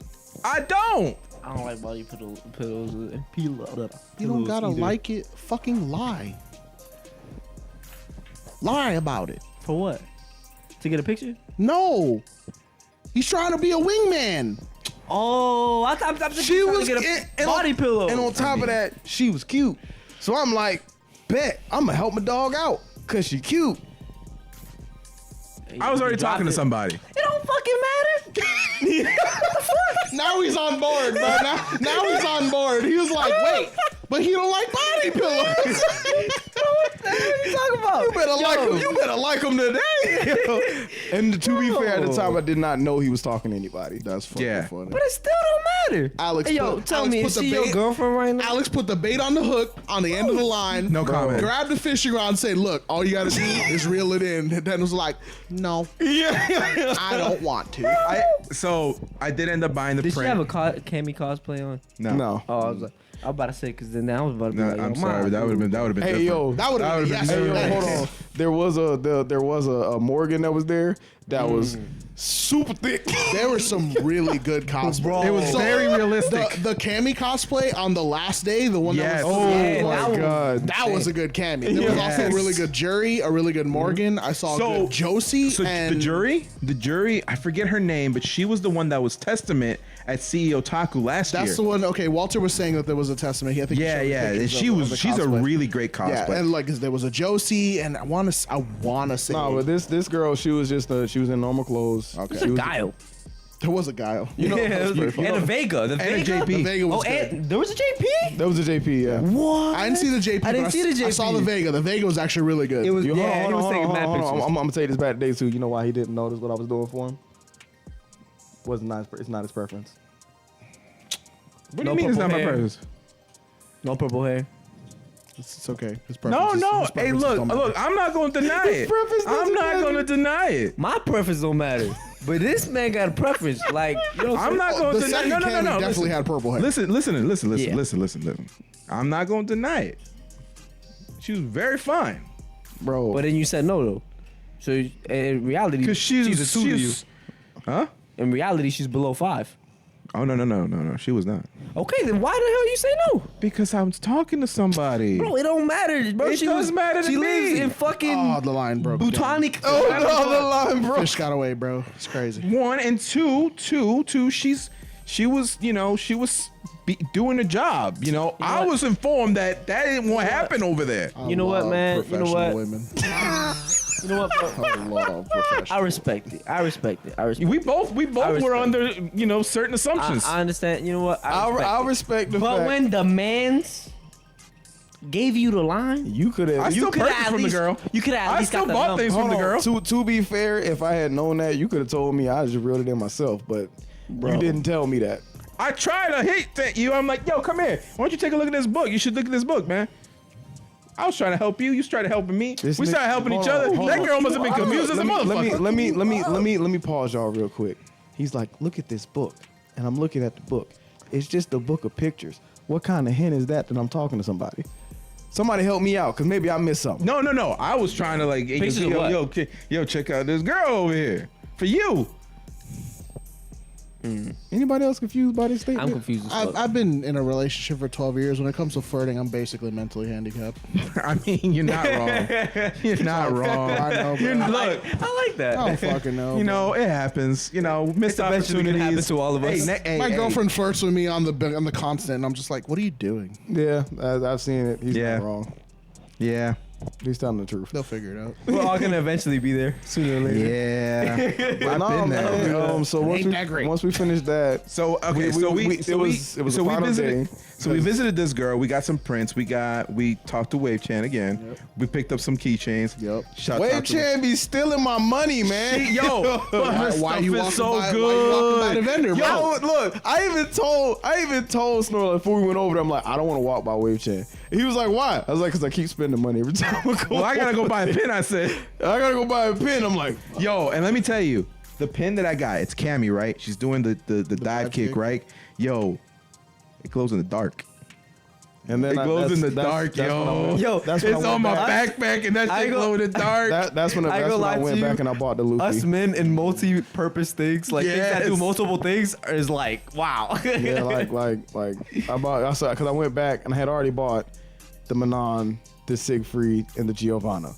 I don't.
I don't like body pillows and pillows.
You don't gotta like it. Fucking lie. Lie about it.
For what? To get a picture?
No. He's trying to be a wingman.
Oh, I thought
She was
to get a body pillow.
and on top of that, she was cute. So I'm like, bet I'm gonna help my dog out because she cute.
I was already talking to somebody.
It don't fucking matter.
Now he's on board, bro. Now he's on board. He was like, wait, but he don't like body pillows.
What are you talking about?
You better like him. You better like him today. And to be fair, at the time I did not know he was talking to anybody.
That's fucking
Yeah.
funny.
But it still don't matter.
Alex
Hey, yo,
put-
tell
Alex
me,
put
is
the
she your
bait-
girlfriend right now?
Alex put the bait on the hook on the end of the line.
No comment.
Grabbed the fishing rod and said, look, all you gotta do is reel it in. And then was like, no,
Yeah.
I don't want to.
So I did end up buying the
Did she
print.
have a Cammy cosplay on?
No.
Oh, I was about to say, because then I was about to be
No,
like, yo,
I'm sorry.
mine.
That would have been.
Hey
different.
yo,
That would have been yes.
Hey, yo,
or
hold
no.
on. There was a Morgan that was there that was super thick.
There were some really good cosplay.
It was very realistic.
The Cammy cosplay on the last day, the one
Yes.
that was
Oh
Yeah,
my
that was-
god.
that was a good Cammy. There was also a really good Jury, a really good Morgan. I saw a good Josie.
So
and
the jury, I forget her name, but she was the one that was Testament at CEO Taku last year.
That's the one. Okay, Walter was saying that there was a testament. I think he
Yeah,
showed me
yeah. And
pictures
she's a
cosplay.
really great cosplay.
Yeah, and like there was a Josie, and I want to say
No, but this girl, she was just she was in normal clothes.
Okay.
She was,
Guile.
there was a Guile.
You know,
Yeah,
you know-
and a Vega. The
and a
Vega?
JP.
The Vega was
Oh,
good.
and there was a JP?
that was a JP, yeah.
What?
I didn't see the JP.
I didn't
but
see the JP.
I saw the Vega. The Vega was actually really good.
It was,
You,
yeah, he was taking mad pictures.
I'm gonna take this back to day 2. You know why he didn't notice what I was doing for him? Wasn't nice. It's not his preference.
What do
No
you mean it's not my
purple hair.
purpose?
No purple hair.
It's okay. His
No,
preferences-
no.
his
Hey,
preferences
look,
don't matter.
look. I'm not going to deny it.
preference
I'm
doesn't
not
matter.
going to deny it.
My preference don't matter. But this man got a preference. Like, you know,
I'm not going
The
to deny.
second
No, no, no,
Cammy
no.
definitely
Listen.
had purple hair.
Listen. I'm not going to deny it. She was very fine.
Bro.
But then you said no, though. So in reality,
Because she's
a 2 to you.
Huh?
In reality, she's below 5.
Oh, no. She was not.
Okay, then why the hell you say no?
Because I was talking to somebody.
Bro, it don't matter, bro.
It does matter to
She
me.
lives in fucking
Oh, the line broke. down.
Botanic.
oh, no, the line, bro.
Fish got away, bro. It's crazy.
One and two. She was doing a job. You know, I
what?
was informed that didn't want to happen over there.
You know what,
Love
man? You know
professional
what?
Women.
You know what, bro?
I love professional.
I respect it. I respect it.
We both were
respect.
under certain assumptions.
I understand. You know what? I
I respect the
But
fact.
when the man's gave you the line,
you could have.
I still
coulda
purchased
at
from the
least-
girl.
you coulda at
I
least
still
got the
bought
number.
things from the girl.
To be fair, if I had known that, you could have told me. I just reeled it in myself, but you didn't tell me that.
I tried to hit you. I'm like, yo, come here. Why don't you take a look at this book? You should look at this book, man. I was trying to help you. You started helping me.
This
We
nigga-
started helping
hold
each other.
on, hold
That
on.
girl must have been confused as a motherfucker.
Let me pause y'all real quick. He's like, look at this book, and I'm looking at the book. It's just a book of pictures. What kind of hint is that I'm talking to somebody? Somebody help me out, cause maybe I missed something.
No. I was trying to like,
Pictures of what?
yo, check out this girl over here for you.
Anybody else confused by this statement?
I'm confused as fuck.
I've been in a relationship for 12 years. When it comes to flirting, I'm basically mentally handicapped.
I mean, you're not wrong. You're not wrong.
I know, bro.
Look,
I like that.
I don't fucking know.
you know, it happens. You know, missed
eventually gonna
opportunities.
happen to all of us.
Hey,
My girlfriend flirts with me on the constant, and I'm just like, what are you doing?
Yeah, I've seen it. He's
Yeah.
not wrong.
Yeah.
He's telling the truth.
They'll figure it out.
We're all gonna eventually be there sooner or later.
Yeah. I've
No,
been there.
man, so
Ain't that great.
once we finish that,
So okay, we
day.
So we visited this girl. We got some prints. We talked to Wave Chan again.
Yep.
We picked up some keychains.
Yep.
Shout
Wave
out to-
Chan be stealing my money, man.
Yo,
Why you walking
so
by,
good.
Why you walking by the vendor, bro?
Yo, look, I even told Snorlax before we went over there, I'm like, I don't want to walk by Wave Chan. He was like, why? I was like, because I keep spending money every time I go.
Well, I gotta go buy a pin. I said,
I gotta go buy a pin. I'm like,
yo, and let me tell you, the pin that I got, it's Cammy, right? She's doing the dive kick,
kick.
right? Yo, it glows in the dark.
and then
It glows in the dark,
that's when I
yo.
went-
Yo,
that's when
It's
I went
on my
back.
backpack, and that
I
shit
go-
glow in the dark.
That's when
I
I
go lie
went
to
back
you.
and I bought the Luffy.
us men in multi-purpose things, like things that do
Yes.
multiple things, is like wow.
Yeah, like I saw because I went back and I had already bought the Manon, the Siegfried, and the Giovanna,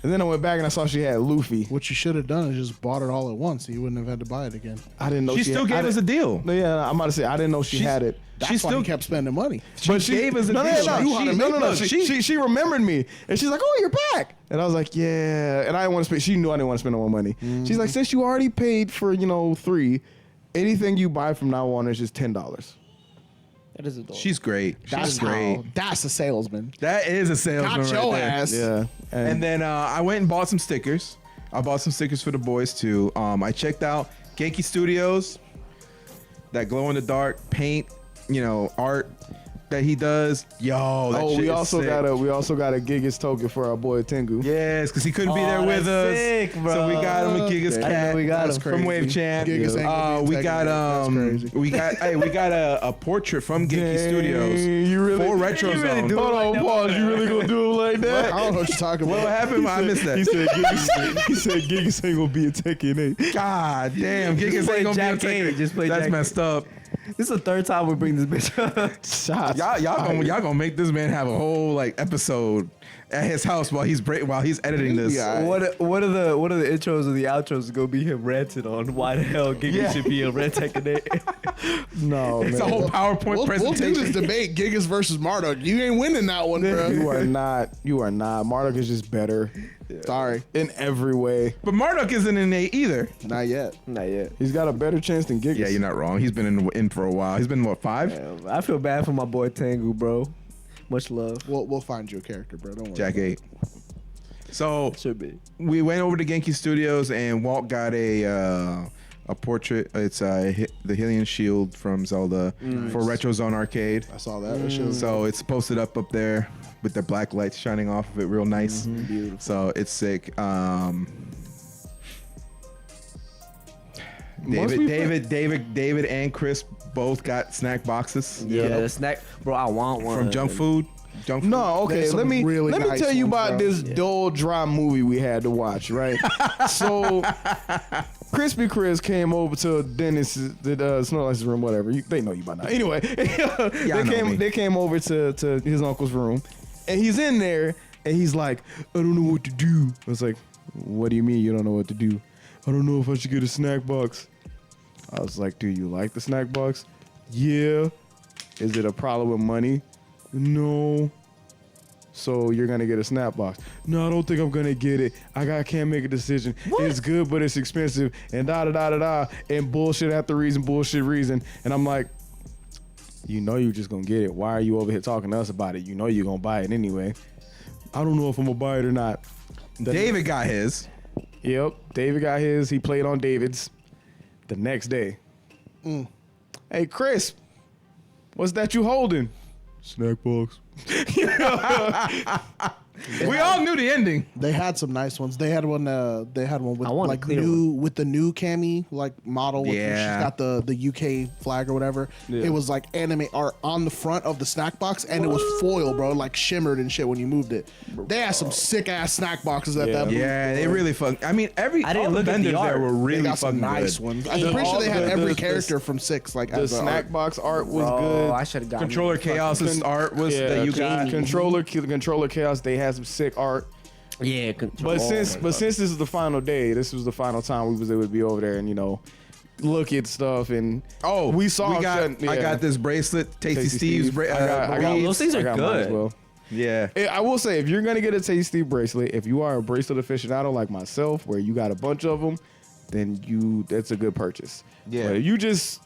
and then I went back and I saw she had Luffy.
What you should have done is just bought it all at once, so you wouldn't have had to buy it again.
I didn't know
She still gave us a deal.
No, yeah, I'm about to say I didn't know she had it.
That's
She
why
still
he kept spending money.
But
She gave us a
no,
deal.
no,
She knew how to make love.
She remembered me, and she's like, "Oh, you're back." And I was like, "Yeah." And I didn't want to spend. She knew I didn't want to spend no more money. She's like, "Since you already paid for 3, anything you buy from now on is just $10."
That is adorable.
She's great.
That's
She's great.
That's a salesman.
That is a salesman
Got
right
your
there.
ass.
Yeah,
And then I went and bought some stickers. I bought some stickers for the boys too. I checked out Genki Studios, that glow in the dark paint, art that he does. Yo, that shit
we
is
also
sick.
got a Gigas token for our boy Tengu.
Yes, because he couldn't be there
Oh,
with us.
that's sick, bro.
So we got him a Gigas
I
didn't
cat.
know we got
That's
him.
From
crazy.
Wave Chan.
Gigas ain't gonna be
we
taking
got
it. That's crazy.
we got a portrait from Genki Studios
You really,
for Retro
you really
Zone.
do it
Hold on,
like that,
pause. You really gonna do it like that?
I don't know what you're talking
What
about.
happened? I missed that.
He said Gigas ain't gonna be a Tekken 8.
God damn, Gigas
play
ain't gonna
Jack
be able to
A, just play
That's
Jack A.
messed up.
This is the third time we bring this bitch up.
Shots.
Y'all gonna make this man have a whole episode at his house while he's editing this.
Yeah.
What are the intros or the outros gonna be him ranting on why the hell Giga
Yeah.
should be a red Tekken?
No,
It's
man.
a whole PowerPoint
We'll do
presentation.
this debate, Gigas versus Marduk. You ain't winning that one, bro.
You are not. You are not. Marduk is just better
Sorry,
in every way.
But Marduk isn't in A either.
not yet.
Not yet.
He's got a better chance than Gigas.
Yeah, you're not wrong. He's been in for a while. He's been what, 5?
I feel bad for my boy Tengu, bro. Much love.
We'll find you a character, bro. Don't worry.
Jack 8. So
Should be.
we went over to Genki Studios and Walt got a portrait. It's the Hylian shield from Zelda for Retro Zone Arcade.
I saw that. That shit was
So it's posted up there with the black lights shining off of it, real nice.
beautiful.
So it's sick.
Once we
David, and Chris both got snack boxes
Yeah, the snack, bro. I want one
from Junk Food. Junk Food.
No, okay.
There's
Let
some
me
really
let me
nice
tell you
ones,
about
bro.
this dull, dry movie we had to watch. Right. So, Crispy Chris came over to Dennis's, Snorlax's room, whatever. They know you by now. Anyway, they came over to his uncle's room, and he's in there, and he's like, I don't know what to do. I was like, what do you mean you don't know what to do? I don't know if I should get a snack box. I was like, do you like the snack box? Yeah. Is it a problem with money? No. So you're gonna get a snack box? No, I don't think I'm gonna get it. I can't make a decision. It's good, but it's expensive. And da da da da da. And bullshit after reason, bullshit reason. And I'm like, you know you just gonna get it. Why are you over here talking to us about it? You know you're gonna buy it anyway. I don't know if I'm gonna buy it or not.
David got his.
Yep, David got his. He played on David's the next day. Hey, Chris, what's that you holding? Snack box.
We all knew the ending.
They had some nice ones. They had one. They had one with
I want a
like
clear
new with the new Cammy like model. With
Yeah.
she's got the UK flag or whatever.
Yeah.
It was like anime art on the front of the snack box, and it was foil, bro. Like shimmered and shit when you moved it. They had some sick ass snack boxes at
Yeah.
that. booth,
Yeah, they
bro.
really fucked. I mean,
I didn't
all the
look at the
vendors there
art.
were
They
really
got some
fucking
nice
good.
ones. I'm
Yeah.
pretty sure they had
The-
every
the-
character from 6. Like
The
as a
snack
art.
box art was
Oh,
good.
I should have gotten
Controller Chaos's art was that you got.
Controller Chaos. They had some sick art.
Yeah,
But since this is the final day, this was the final time we was able to be over there and look at stuff and we saw.
I got this bracelet, Tasty Steve's.
I got
those things are
mine as
good.
well.
Yeah.
I will say, if you're gonna get a Tasty Steve bracelet, if you are a bracelet aficionado like myself, where you got a bunch of them, then that's a good purchase.
Yeah.
But if you just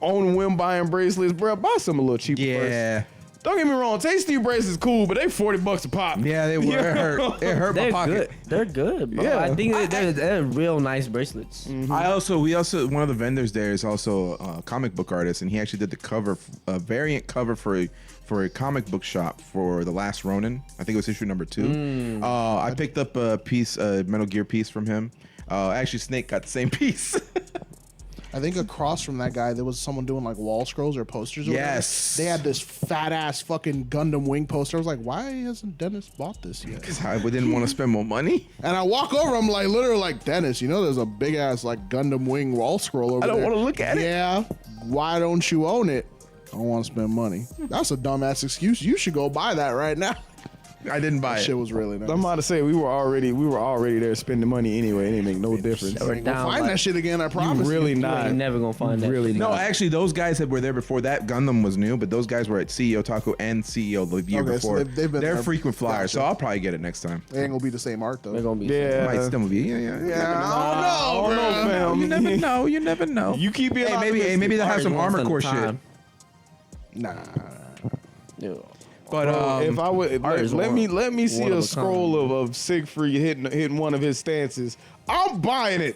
on whim buying bracelets, bro, buy some a little cheaper first.
Yeah.
Don't get me wrong, Tasty Steve bracelets cool, but they $40 a pop.
Yeah, they were. It hurt. It hurt my
They're
pocket.
good. They're good, bro.
Yeah.
I think they're real nice bracelets.
We also one of the vendors there is also a comic book artist, and he actually did the cover, a variant cover for a comic book shop for The Last Ronin. I think it was issue number 2. I picked up a piece, a Metal Gear piece from him. Actually, Snake got the same piece.
I think across from that guy, there was someone doing like wall scrolls or posters. Or whatever.
Yes.
They had this fat ass fucking Gundam Wing poster. I was like, why hasn't Dennis bought this yet?
Because I didn't want to spend more money.
And I walk over, I'm like, literally like, Dennis, there's a big ass like Gundam Wing wall scroll over there.
I don't want to look at it.
Yeah. Why don't you own it? I don't want to spend money. That's a dumbass excuse. You should go buy that right now.
I didn't buy
That
it.
shit was really nice.
I'm about to say we were already there spending money anyway. It didn't make no difference.
We're
We'll
down,
find
like,
that shit again, I promise.
really
you.
not.
You ain't never gonna find that.
Really
shit.
No,
not.
actually, those guys that were there before that Gundam was new, but those guys were at CEO Taco and CEO the year
Okay, so
before.
they've been
They're
there.
frequent flyers, so
Gotcha.
I'll probably get it next time.
It ain't gonna be the same art though.
They're gonna be.
Yeah.
Might still be. Yeah.
I don't know, bro.
fam.
You never know. You never know.
You keep being
Maybe they'll have some
Once
armor
in
core shit.
time.
Nah.
Yeah.
But
if I would
art is
let me see
one of
a
a
scroll of Siegfried hitting one of his stances, I'm buying it.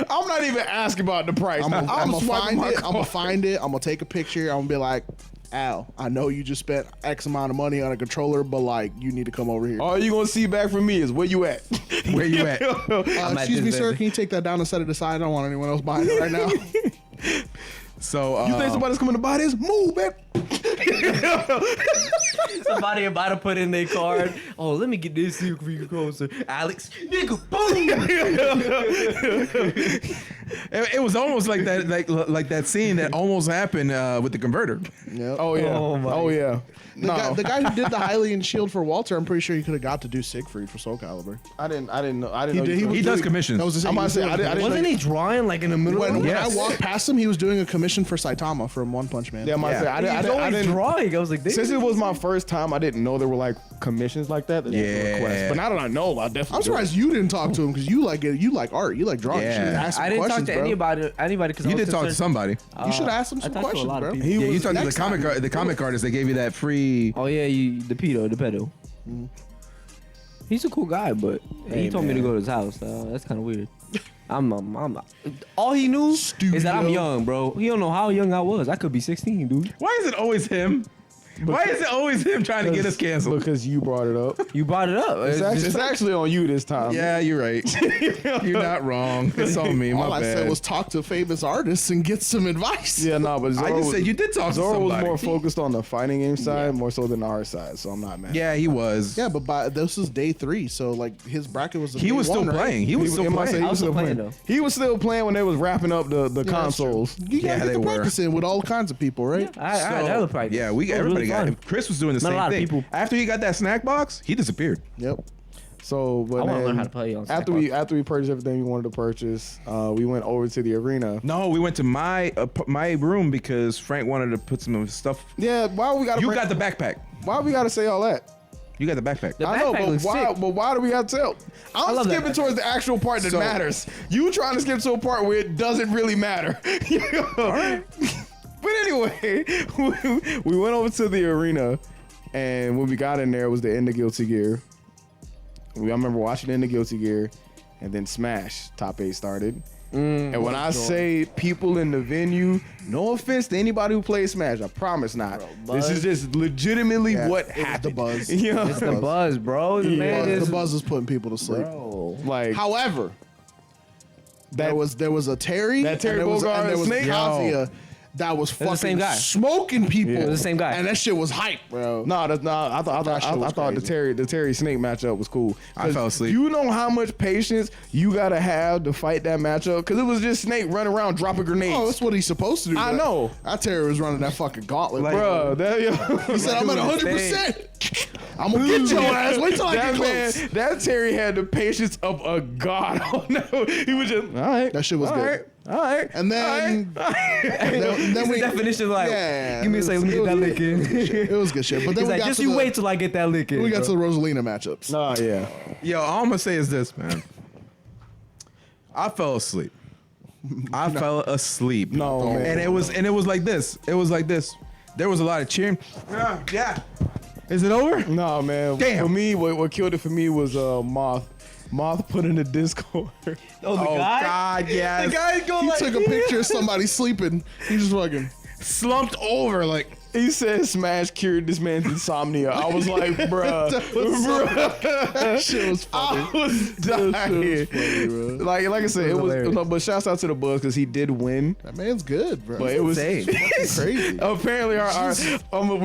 I'm not even asking about the price.
I'm gonna
swiping
find
my
it. I'm gonna
card.
find it. I'm gonna take a picture. I'm gonna be like, Al, I know you just spent X amount of money on a controller, but like, you need to come over here.
All you gonna see back from me is where you at.
where you at?
I'm at
Excuse me,
this
sir.
vendor.
Can you take that down and set it aside? I don't want anyone else buying it right now.
So
You think somebody's coming to buy this? Move, man.
Somebody about to put in their card. Oh, let me get this secret closer. Alex, nigga, boom.
it was almost like that, like that scene that almost happened with the converter.
Yep.
Oh yeah.
Oh, my
Oh yeah.
The guy who did the Hylian shield for Walter, I'm pretty sure he could have got to do Siegfried for Soul Calibur.
I didn't know. I didn't
He
know.
did-
you
was
He does
doing-
commissions.
That was the
I'm
same.
about to say, I didn't
Wasn't
know.
he drawing like in the middle?
When
of
I
Yes.
walked past him, he was doing a commission for Saitama from One Punch Man.
Yeah, I'm about to say, I
He's
didn't. I
always
didn't
drawing. I was like,
Since it was my first time, I didn't know there were like commissions like that.
Yeah.
But now that I know, I definitely.
I'm surprised you didn't talk to him because you like it. You like art. You like drawing.
Yeah.
You should ask some
I didn't talk
questions,
to
bro.
anybody because
You did talk to somebody.
You should ask him
I
some
talked to a
questions,
lot of
bro.
people.
Yeah, you
was-
talked to
next
the comic artist. They gave you that free.
Oh yeah, the pedo. He's a cool guy, but he told me to go to his house. That's kind of weird. I'm all he knew is that I'm
Studio.
young, bro. He don't know how young I was. I could be 16, dude.
Why is it always him? Why is it always him trying to get us canceled?
because you brought it up.
You brought it up.
It's actually on you this time.
Yeah, you're right. You're not wrong. It's on me.
All
My
I
bad.
said was talk to famous artists and get some advice.
Yeah, no, but
I
Zoro
just said you did talk to
Zoro was
somebody.
more focused on the fighting game side more so than our side, so I'm not mad.
Yeah, he was.
Yeah, but this is day 3, so like his bracket was.
He was still playing. He was still playing.
I was still playing, though.
He was still playing when they was wrapping up the consoles.
You
Yeah,
gotta
they
get the
were.
practicing with all kinds of people, right?
I had hella practice.
Yeah,
It was
everybody
really
got
fun.
it. Chris was doing the
Not a
same
lot of
thing.
people.
After he got that snack box, he disappeared.
Yep.
So, but
I wanna
then
learn how to play on
after we purchased everything we wanted to purchase, we went over to the arena.
No, we went to my room because Frank wanted to put some of his stuff.
Yeah, why we got?
You got the backpack.
Why we got to say all that?
You got the backpack.
The
I know,
backpack
but
looks
why?
sick.
But why do we got to tell? I'm
love that
skipping
backpack.
towards the actual part that
So-
matters. You trying to skip to a part where it doesn't really matter. All right. But anyway, we went over to the arena, and when we got in there, it was the end of Guilty Gear. I remember watching the end of Guilty Gear, and then Smash Top 8 started. And when I say people in the venue, no offense to anybody who plays Smash, I promise not. This is just legitimately what happened.
The buzz.
You know?
It's the buzz, bro. The man is
The buzz is putting people to sleep.
bro.
Like
However, there was a Terry,
That Terry
and there was
Bogard Snake?
Kazuya that was
the
fucking
same guy.
smoking people.
It was the same guy.
and that shit was hype, bro.
no, that's not. I thought the Terry Snake matchup was cool.
I fell asleep.
You know how much patience you gotta have to fight that matchup because it was just Snake running around dropping grenades.
Oh, that's what he's supposed to do.
I
but
know.
That Terry was running that fucking gauntlet,
Bro, that,
He said, "I'm at 100%. I'm gonna get your ass. Wait till I get close."
That Terry had the patience of a god. Oh no, he was just all right.
That shit was
all
good.
right, all right.
And then, then
The definition like,
Yeah,
give me a second, let me get that lick in.
It was good shit. But then
He's
we
like,
got
just
to
you
the,
wait till I get that lick in.
we got
bro.
to the Rosalina matchups.
Oh yeah.
Yo, all I'm gonna say is this, man. I fell asleep. I fell asleep.
No, man.
And it was like this. It was like this. There was a lot of cheering. Yeah. Is it over?
No, man.
Damn.
For me, what killed it for me was Moth. Moth put in the Discord.
Oh, the
Oh
guy?
God, yes.
The guy go
He
like,
took a picture of somebody sleeping. He just fucking.
slumped over like.
He said Smash cured this man's insomnia. I was like, bruh.
That shit was funny.
I was dying.
funny, bro.
Like I said, it was.
hilarious.
No, but shouts out to the Buzz because he did win.
That man's good, bro.
But it was
insane.
crazy.
apparently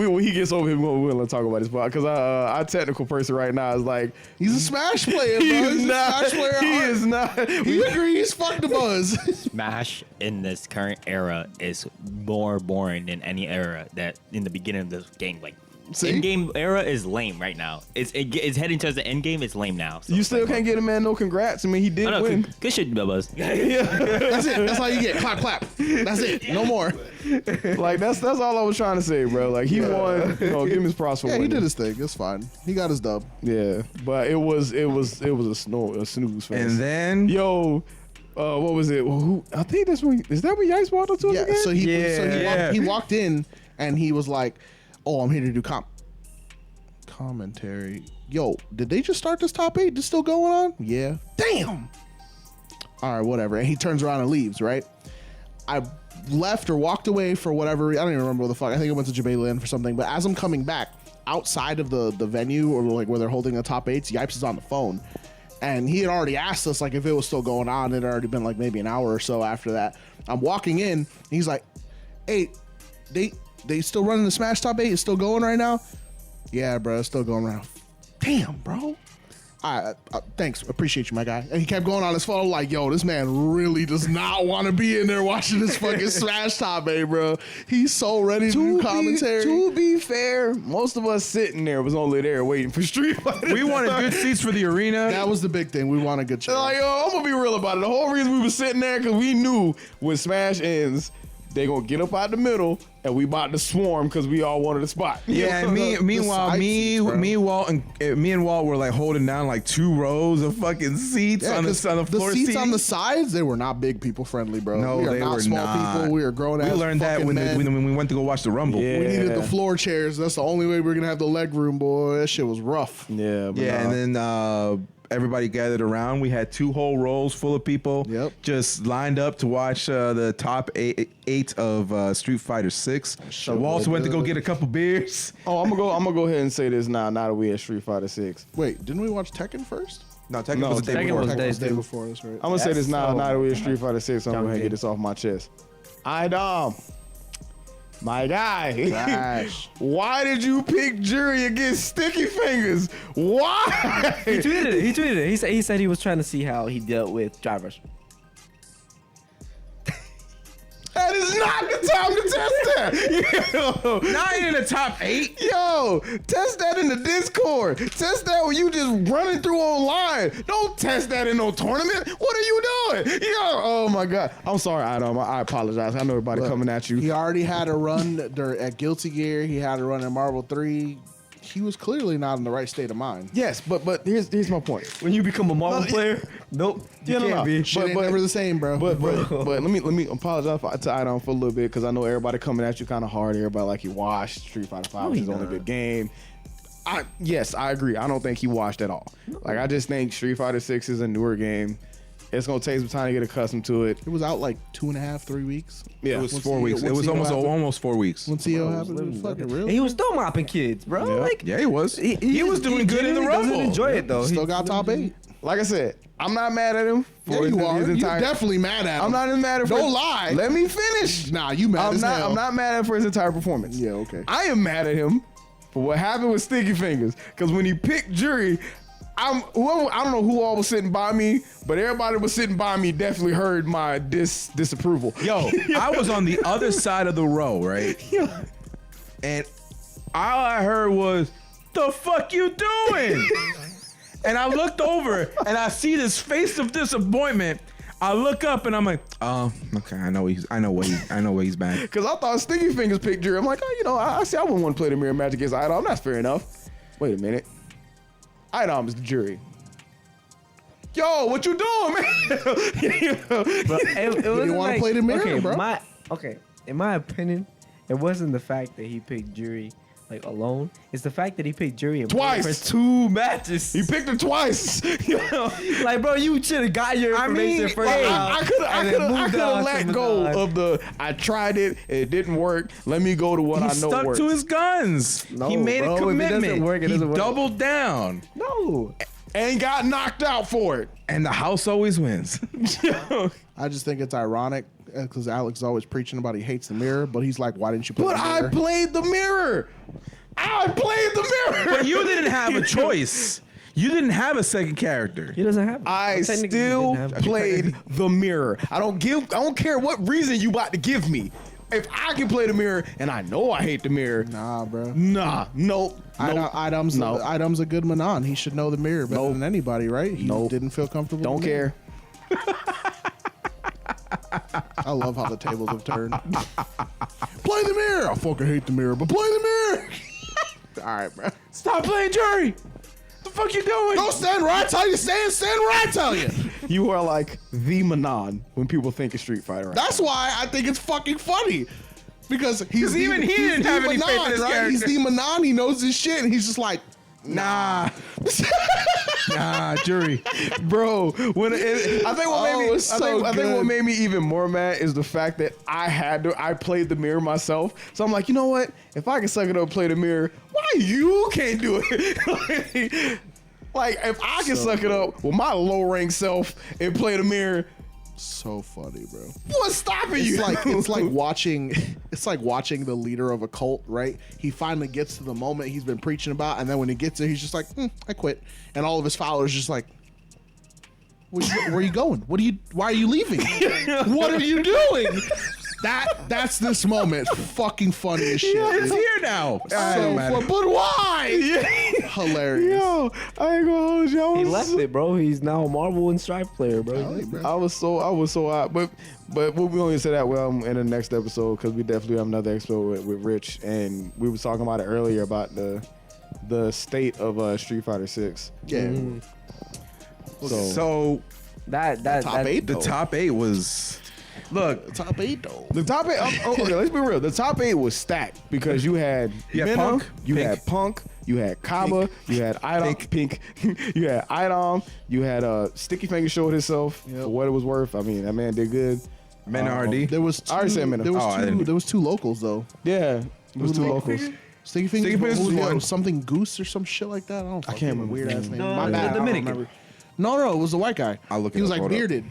when he gets over here, we're gonna talk about this because our technical person right now is like
He's a Smash player, bro. He's a Smash player. at
He
heart.
is not.
He agrees. Fuck the Buzz.
Smash in this current era is more boring than any era that in the beginning of this game. Like,
See?
in-game era is lame right now. It's heading towards the end game. It's lame now. So
You
it's
still
like,
can't get a man no congrats. I mean, he did
Oh, no,
win.
good shit, Bubba's.
That's it. That's all you get. Clap, clap. That's it. No more.
Like that's all I was trying to say, bro. Like he won. You know, give him his props for
Yeah,
winning.
he did his thing. It's fine. He got his dub.
Yeah, but it was a snooze fest.
And then
Yo, what was it? Who? I think that's when. Is that when Yice walked up to him
Yeah.
again?
So he
Yeah.
he walked in and he was like, "Oh, I'm here to do commentary." Yo, did they just start this top 8? This still going on? Yeah. Damn. All right, whatever. And he turns around and leaves. Right. I left or walked away for whatever. I don't even remember what the fuck. I think I went to Jabayland for something. But as I'm coming back outside of the venue or like where they're holding the top 8s, Yipes is on the phone. And he had already asked us like if it was still going on. It had already been like maybe an hour or so after that. I'm walking in. And he's like, "Hey, they still running the Smash Top 8? It's still going right now?" "Yeah, bro, it's still going right now." Damn, bro. Thanks, appreciate you, my guy. And he kept going on his phone like, "Yo, this man really does not want to be in there watching this fucking Smash Top 8, bro. He's so ready to do commentary."
To be fair, most of us sitting there was only there waiting for Street Fighter.
we wanted good seats for the arena.
That was the big thing. We want a good show.
Like, yo, I'm gonna be real about it. The whole reason we was sitting there because we knew when Smash ends, they gonna get up out the middle and we about to swarm because we all wanted a spot.
Yeah, and meanwhile,
side
me
seats, bro.
and Walt were like holding down like 2 rows of fucking seats
Yeah,
on the
'cause
floor.
seats on the sides, they were not big people friendly, bro.
No,
we are
they
not
were
small
not.
people. We are grown ass.
We learned that when we went to go watch the Rumble.
Yeah.
we needed the floor chairs. That's the only way we're gonna have the leg room, boy. That shit was rough.
Yeah, but
Yeah, and then everybody gathered around. We had 2 whole rows full of people.
Yep.
Just lined up to watch the top eight of Street Fighter 6. Walt went to go get a couple beers.
I'm gonna go ahead and say this now that we at Street Fighter 6.
Wait, didn't we watch Tekken first?
No, Tekken
No,
was the day
Tekken
before.
was
Tekken was the
day
day
two.
before. That's right.
I'm gonna say this now
so-
that we at Street Fighter 6. I'm gonna go ahead and
Donkey.
get this off my chest. Dom, my guy.
Trash.
Why did you pick Jury against Sticky Fingers? Why?
He tweeted it. He said he was trying to see how he dealt with drivers.
That is not the time to test that. Yo,
Not in the top 8.
yo, test that in the Discord. Test that when you just running through online. Don't test that in no tournament. What are you doing? Yo, oh my God. I'm sorry, Adam. I apologize. I know everybody coming at you.
He already had a run at Guilty Gear. He had a run at Marvel 3. He was clearly not in the right state of mind.
Yes, but here's my point.
When you become a Marvel player, nope, you can't be.
Shit ain't never the same, bro.
But let me apologize to Idon for a little bit because I know everybody coming at you kind of hard. Everybody like you washed Street Fighter 5 is only a good game. Yes, I agree. I don't think he washed at all. Like I just think Street Fighter 6 is a newer game. It's gonna take some time to get accustomed to it.
It was out like 2.5, 3 weeks.
Yeah,
It was
Once
4
the-
weeks. It
once
was
the
almost
happened.
almost 4 weeks.
When CO happened, it was fucking real.
And he was still mopping kids, bro.
Yeah.
Like
Yeah, he was. He was doing good in the
genuinely doesn't
Rumble.
enjoy it though.
Still got top 8.
Like I said, I'm not mad at him.
Yeah, you are. You're definitely mad at him.
I'm not as mad at him.
Don't lie.
Let me finish.
Nah, you mad as hell.
I'm not mad at him for his entire performance.
Yeah, okay.
I am mad at him for what happened with Sticky Fingers. Because when he picked Jury, I don't know who all was sitting by me, but everybody was sitting by me definitely heard my disapproval.
Yo, I was on the other side of the row, right? And all I heard was, "The fuck you doing?" And I looked over and I see this face of disappointment. I look up and I'm like, "Oh, okay, I know where he's bad."
Because I thought Sticky Fingers picked Jury. I'm like, oh, you know, I see I wouldn't want to play the mirror match against Idom. That's fair enough. Wait a minute. Idom is the Jury. Yo, what you doing, man?
But it wasn't
wanna
like,
play the mirror,
okay,
bro.
In my opinion, it wasn't the fact that he picked Jury like alone. It's the fact that he picked Jury and
Twice.
for 2 matches.
He picked her twice.
Like, bro, you should have got your information first.
I could have
on
let
to
go
Madonna.
of the. I tried it. It didn't work. Let me go to what
He
I know
stuck
works.
to his guns.
No,
he made
bro,
a
if it doesn't
commitment.
work, it
he
doesn't work.
doubled down.
No.
and got knocked out for it.
And the house always wins.
I just think it's ironic because Alex is always preaching about he hates the mirror, but he's like, why didn't you play
But
the
I
mirror?
played the mirror. I played the mirror.
But you didn't have a choice. You didn't have a second character.
He doesn't have it.
I
Well, technically, he
still
didn't have it.
played the mirror. I don't care what reason you about to give me. If I can play the mirror and I know I hate the mirror,
Nah, bro.
nope.
Item's a good Manon. He should know the mirror better
Nope.
than anybody, right? He
Nope.
didn't feel comfortable.
Don't
with the mirror.
care.
I love how the tables have turned. Play the mirror. I fucking hate the mirror, but play the mirror. All right, bro.
Stop playing jury. The fuck you doing?
Don't stand where I tell you. Stand where I tell you.
You are like the Manon when people think of Street Fighter. Right?
That's why I think it's fucking funny. Because he's
even he
he's
didn't
the
have any faith in
Manon,
his
right?
character.
He's the Manon. He knows his shit, and he's just like,
Nah. Nah, jury.
Bro, I think what made me even more mad is the fact that I played the mirror myself. So I'm like, you know what? If I can suck it up and play the mirror, why you can't do it? Like, if I can suck it up with my low rank self and play the mirror,
so funny, bro.
what's stopping you?
It's like watching the leader of a cult, right? He finally gets to the moment he's been preaching about, and then when he gets there, he's just like, I quit. And all of his followers just like, where are you going? Why are you leaving? What are you doing? That's this moment. Fucking funny as shit.
It's
dude.
here now.
So fun, but why? Hilarious.
Yo, I ain't gonna hold you.
He left it, bro. He's now a Marvel and Strife player, bro.
I was so hot, but we're going to say that in the next episode because we definitely have another episode with Rich, and we were talking about it earlier about the state of Street Fighter 6.
Yeah.
So
That
Top 8
the top 8 was look.
Top 8 though.
The top 8. Okay, let's be real. The top 8 was stacked because you had
You had
Venom,
Punk,
you
Pink.
had Punk, you had Kaba, you had Idom, Pink, you had Idom, you had Sticky Finger showed himself for what it was worth. I mean, that man did good.
Menardi.
There was two,
I already said Minna.
there was two locals though.
Yeah, it was two locals.
Sticky Fingers,
Sticky Fingers
what
was
the
one.
other- something Goose or some shit like that. I don't.
can't remember.
Weird ass name.
No,
My
the
bad. I don't
Dominican.
remember. No, it was the white guy.
I'll look
He
it
was
up,
like
hold up.
bearded.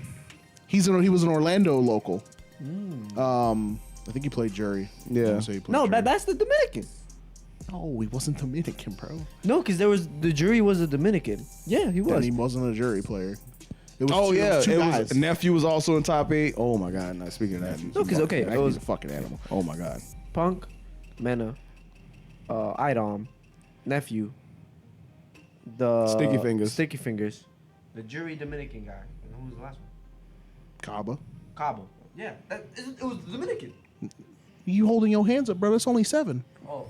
He was an Orlando local. I think he played Jury.
Yeah.
I wanna say he played
No,
Jury.
that's the Dominican.
No, he wasn't Dominican, bro.
No, because the jury was a Dominican. Yeah, he
Then
was.
he wasn't a Jury player. It was
Oh
two,
yeah,
two
it
guys.
was nephew was also in top 8. Oh my god! Now speaking of that,
No, because okay,
That
it
was
was
a fucking animal.
oh my god.
Punk, Mena, Idom, Nephew, the
Sticky Fingers.
the jury Dominican guy. And who was the last one?
Kaba.
Cabo. Yeah, it was the Dominican.
You holding your hands up, bro? That's only 7.
Oh.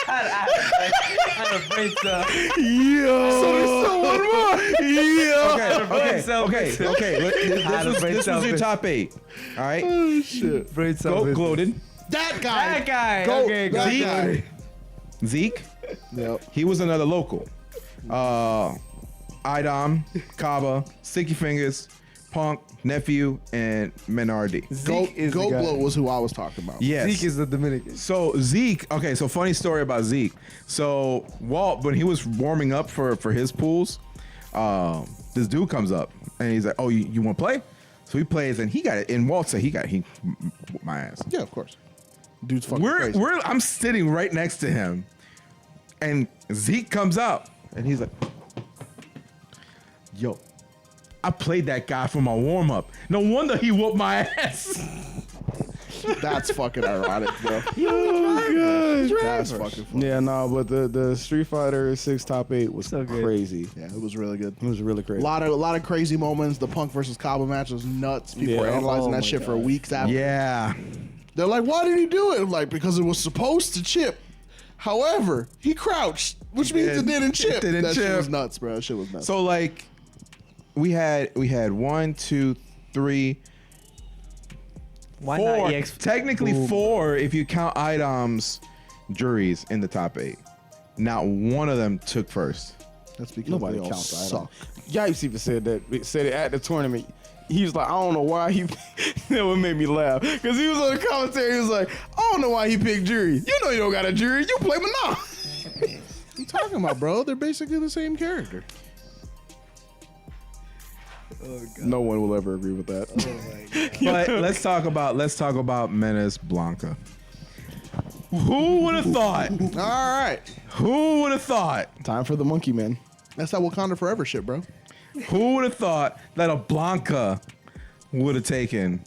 I had a brain cell.
Okay. This was your top 8. All right.
Oh shit.
Brain cell.
Go gloated.
That guy.
That guy.
Go.
Okay,
that
Zeke.
guy.
Zeke.
Yep.
He was another local. Idom, Kaba, Sticky Fingers, Punk, Nephew, and Menardi.
Goat Bloat was who I was talking about.
Yes.
Zeke is the Dominican.
So Zeke, okay, so funny story about Zeke. So Walt, when he was warming up for his pools, this dude comes up and he's like, "Oh, you want to play?" So he plays and he got it. And Walt said he whooped my ass.
Yeah, of course. Dude's fucking crazy.
I'm sitting right next to him, and Zeke comes up and he's like, "Yo, I played that guy for my warm up. No wonder he whooped my ass."
That's fucking ironic, bro. That's fucking funny.
Yeah, no, but the Street Fighter 6 top 8 was
So good.
crazy.
Yeah, it was really good.
It was really
A
crazy.
lot of crazy moments. The Punk versus Kaba match was nuts. People
Yeah.
were analyzing
Oh
that
my
shit for
God.
weeks after.
Yeah.
They're like, why did he do it? I'm like, because it was supposed to chip. However, he crouched, which means it didn't chip.
didn't
That shit
chip.
was nuts, bro. That shit was nuts.
So like, we had 1, 2, 3,
Why
4.
not EX?
Technically
Boom.
4 if you count Idom's juries in the top 8. Not one of them took first.
That's because
Nobody
they all
counts
suck.
Yipes even said that. Said it at the tournament. He was like, I don't know why he. That would make me laugh because he was on the commentary. He was like, I don't know why he picked jury. You know you don't got a jury. You play Monopoly.
What you talking about, bro? They're basically the same character.
No one will ever agree with that.
But let's talk about Menace Blanca. Who would have thought?
All right.
Who would have thought?
Time for the monkey man.
That's that Wakanda Forever shit, bro.
Who would have thought that a Blanca would have taken?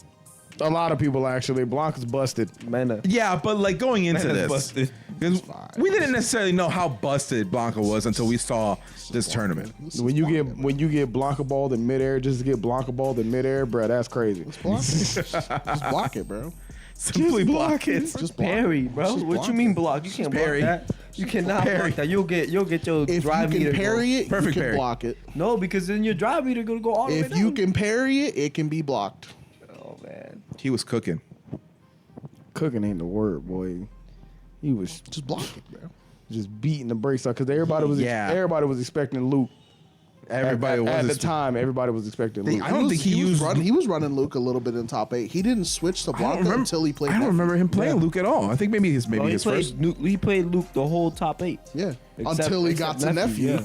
A lot of people actually. Blanca's busted.
Man,
Yeah, but like going into
Menace
this,
busted.
'cause we didn't necessarily know how busted Blanca was until we saw this tournament.
When you get Blanca balled in midair, just to get Blanca balled in midair, bruh, that's crazy.
Block it. Just block it, bro.
Simply block it.
Just block
parry,
it.
bro.
Just
What
block
you
it.
mean block? You can't block
parry.
that. You cannot
Parry.
block that. You'll get your
If
drive
you
meter.
can parry it,
Perfect
you can
parry.
block it.
No, because then your drive meter gonna go all the way
If
down.
you can parry it, it can be blocked.
Oh man.
He was cooking.
Cooking ain't the word, boy. He was
Just block it, bro.
just beating the brakes out because everybody was expecting Luke.
Everybody
at
was
the time. Everybody was expecting Luke.
I don't think he used.
He was running Luke a little bit in top 8. He didn't switch to
I don't
Blanca
remember.
until he played.
I don't
Nephew.
remember him playing Luke at all. I think maybe his
Bro, he
first.
played Luke the whole top 8.
Yeah,
Except-
until he got
except
to Nephew.
yeah.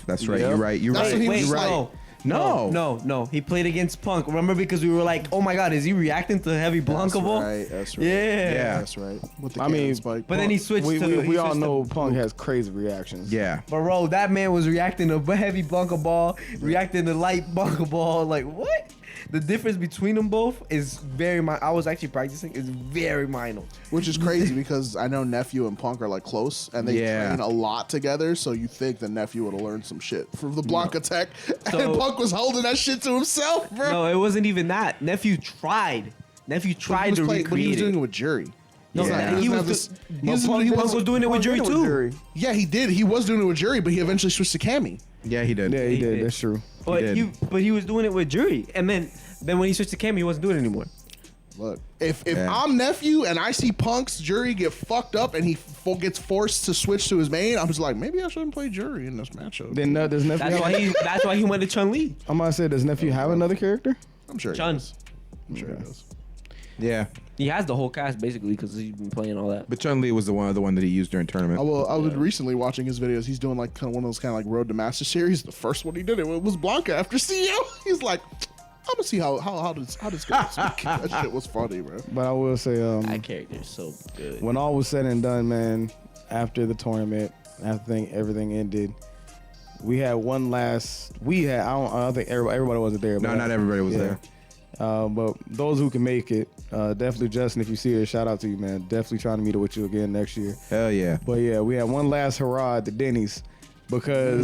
That's right.
Yep.
You're right. You're
That's
right.
when he
Wait,
was right.
No. He played against Punk. Remember, because we were like, "Oh my God, is he reacting to heavy Blanca
That's
ball?"
right. That's right.
Yeah.
That's right. With the
I
cannon
mean,
spike.
But then he switched
we,
to.
we,
he
we all
switched to
know
Luke.
Punk has crazy reactions.
Yeah.
But bro, that man was reacting to heavy Blanca ball, reacting to light Blanca ball. Like what? The difference between them both is very minor. I was actually practicing. It's very minor.
Which is crazy because I know Nephew and Punk are like close and they
Yeah.
train a lot together. So you think the Nephew would have learned some shit from the Blanca tech.
So-
And Punk was holding that shit to himself, bro.
No, it wasn't even that. Nephew tried. Nephew tried to
but he was
recreate
doing it
it.
with Jury.
No,
Yeah.
he
doesn't
was.
have
He
this- he doesn't- he
Punk
wasn't-
was doing it with Jury too.
Yeah, he did. He was doing it with Jury, but he eventually switched to Cammy.
Yeah, he did.
Yeah, he
He
did.
did.
That's true.
But
did.
he was doing it with Jury, and then when he switched to Cam, he wasn't doing it anymore.
Look, if
Yeah.
I'm Nephew and I see Punk's Jury get fucked up and he gets forced to switch to his main, I'm just like, maybe I shouldn't play Jury in this matchup.
Then does nephew?
That's why he. That's why he went to Chun Li.
I'm gonna say, does nephew have another character?
I'm sure he
Chun.
does. I'm sure he does.
Yeah.
He has the whole cast basically because he's been playing all that.
But Chun Li was the one that he used during tournament.
I was recently watching his videos. He's doing like kind of one of those kind of like Road to Master series. The first one he did it was Blanca after CEO. He's like, I'm gonna see how this goes. That shit was funny, bro.
But I will say,
That character is so good.
when all was said and done, man, after the tournament, after everything ended, we had one last. I don't think everybody wasn't there.
No,
but
not everybody was there.
But those who can make it, definitely Justin, if you see it, shout out to you, man. Definitely trying to meet up with you again next year.
Hell yeah.
But yeah, we had one last hurrah at the Denny's because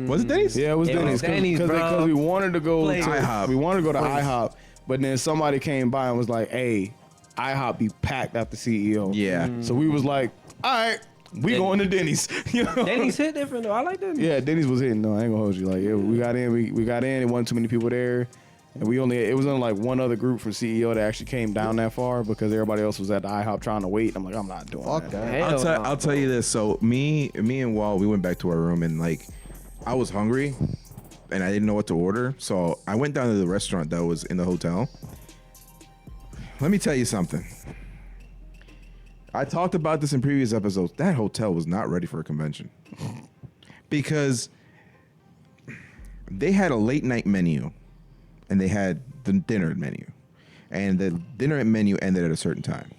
Was it Denny's?
yeah, it was
It was
Denny's
Denny's, bro.
because we wanted to go
Play
to
IHOP.
We wanted to go to IHOP, but then somebody came by and was like, "Hey, IHOP be packed after CEO."
Yeah.
So we was like, "All right, we going to Denny's." You know?
Denny's hit different though. I like Denny's.
Yeah, Denny's was hitting. No, I ain't gonna hold you. Like we got in, we got in. It wasn't too many people there, and it was only like one other group from CEO that actually came down that far because everybody else was at the IHOP trying to wait. I'm like, I'm not doing
Fuck
that.
that.
Hell no.
I'll tell you this. So me and Walt, we went back to our room and like, I was hungry, and I didn't know what to order. So I went down to the restaurant that was in the hotel. Let me tell you something. I talked about this in previous episodes. That hotel was not ready for a convention because they had a late night menu and they had the dinner menu, and the dinner menu ended at a certain time.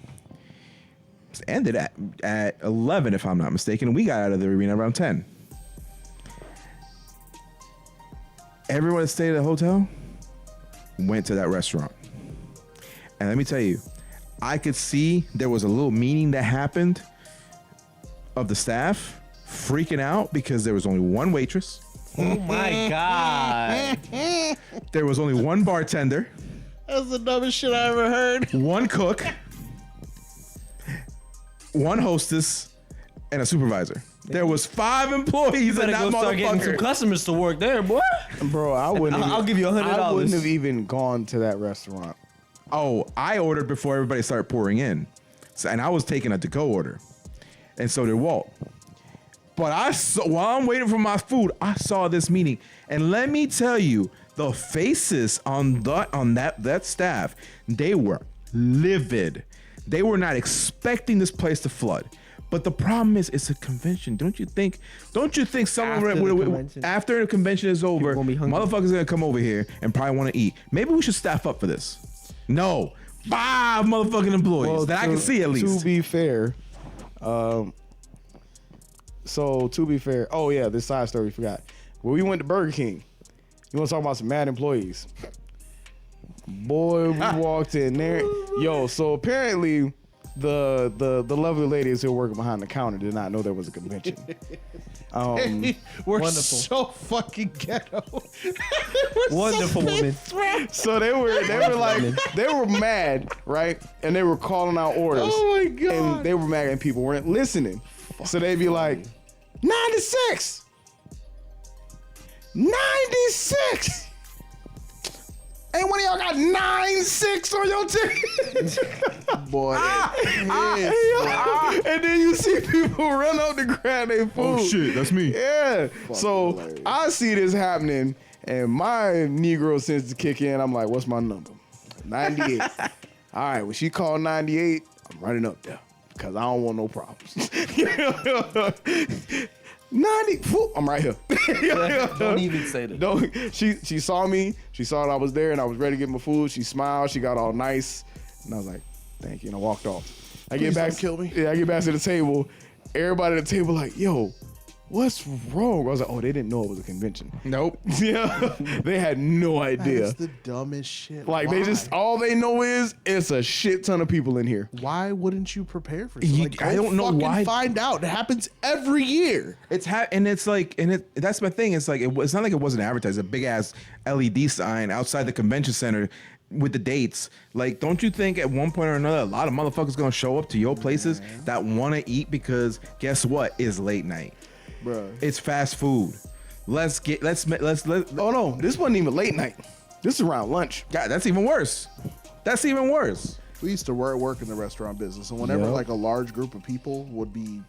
It ended at 11, if I'm not mistaken. And we got out of the arena around 10. Everyone that stayed at the hotel went to that restaurant. And let me tell you, I could see there was a little meeting that happened of the staff freaking out because there was only one waitress.
Oh my god.
There was only one bartender.
That's the dumbest shit I ever heard.
One cook, one hostess, and a supervisor. There was 5 employees
You
in
better
that
go start getting some
motherfucker.
customers to work there, boy.
Bro, I wouldn't.
I'll give you $100.
I wouldn't have even gone to that restaurant.
Oh, I ordered before everybody started pouring in. So, and I was taking a to-go order. And so did Walt. But I saw, while I'm waiting for my food, I saw this meeting. And let me tell you, the faces on that staff, they were livid. They were not expecting this place to flood. But the problem is, it's a convention. Don't you think someone after the convention is over,
gonna be hungry.
motherfuckers gonna come over here and probably want to eat? Maybe we should staff up for this. No, 5 motherfucking employees that I can see at least.
To be fair, oh yeah, this side story we forgot. When we went to Burger King, you want to talk about some mad employees? Boy, we walked in there. Yo, so apparently the lovely ladies who were working behind the counter did not know there was a convention.
We're
Wonderful.
so fucking ghetto.
Wonderful woman.
So they were like they were mad, right? And they were calling out orders.
Oh my God.
And they were mad and people weren't listening. So they'd be like, 96. 96. Ain't one of y'all got 9-6 on your ticket?
Boy.
And then you see people run up to grab their food.
Oh shit, that's me.
Yeah. So
hilarious.
I see this happening, and my Negro sense to kick in. I'm like, what's my number? 98. All right, when she called 98, I'm running up there because I don't want no problems. 90. Whoop, I'm right here.
Don't even say that.
No, she saw me. She saw that I was there and I was ready to get my food. She smiled. She got all nice, and I was like, "Thank you," and I walked off. I get back.
don't kill me.
Yeah, I get back to the table. Everybody at the table like, "Yo, what's wrong?" I was like, "Oh, they didn't know it was a convention."
Nope.
Yeah, they had no idea.
That's the dumbest shit.
Like
Why?
they just all they know is it's a shit ton of people in here.
Why wouldn't you prepare for something? Like,
I don't know
fucking
why.
Find out. It happens every year.
That's my thing. It's like it's not like it wasn't advertised. A big ass LED sign outside the convention center with the dates. Like, don't you think at one point or another a lot of motherfuckers gonna show up to your places that want to eat because guess what? It's late night.
Bro.
It's fast food. Let's.
Oh no, this wasn't even late night. This is around lunch.
God, that's even worse. That's even worse.
We used to work in the restaurant business, and whenever
Yep.
like a large group of people would be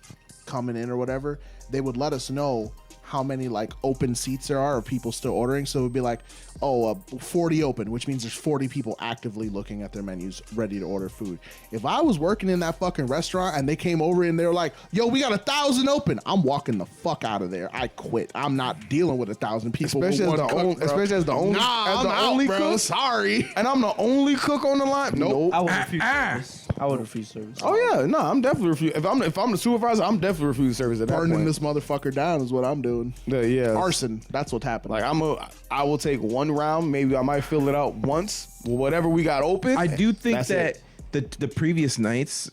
coming in or whatever, they would let us know how many like open seats there are of people still ordering. So it would be like, 40 open, which means there's 40 people actively looking at their menus ready to order food. If I was working in that fucking restaurant and they came over and they were like, "Yo, we got 1,000 open," I'm walking the fuck out of there. I quit. I'm not dealing with 1,000 people.
Especially
with
as
one cook, bro.
especially as the only,
Nah,
as
I'm
the
out,
only
bro.
cook.
Sorry.
And I'm the only cook on the line. Nope.
I would refuse service. I would refuse service.
Oh yeah, no, I'm definitely refusing. If I'm the supervisor, I'm definitely refusing service at that
Burning
point.
this motherfucker down is what I'm doing.
Yeah.
Arson. That's what happened.
Like I will take one round. Maybe I might fill it out once. Whatever we got open.
I do think
That's
that
it.
the previous nights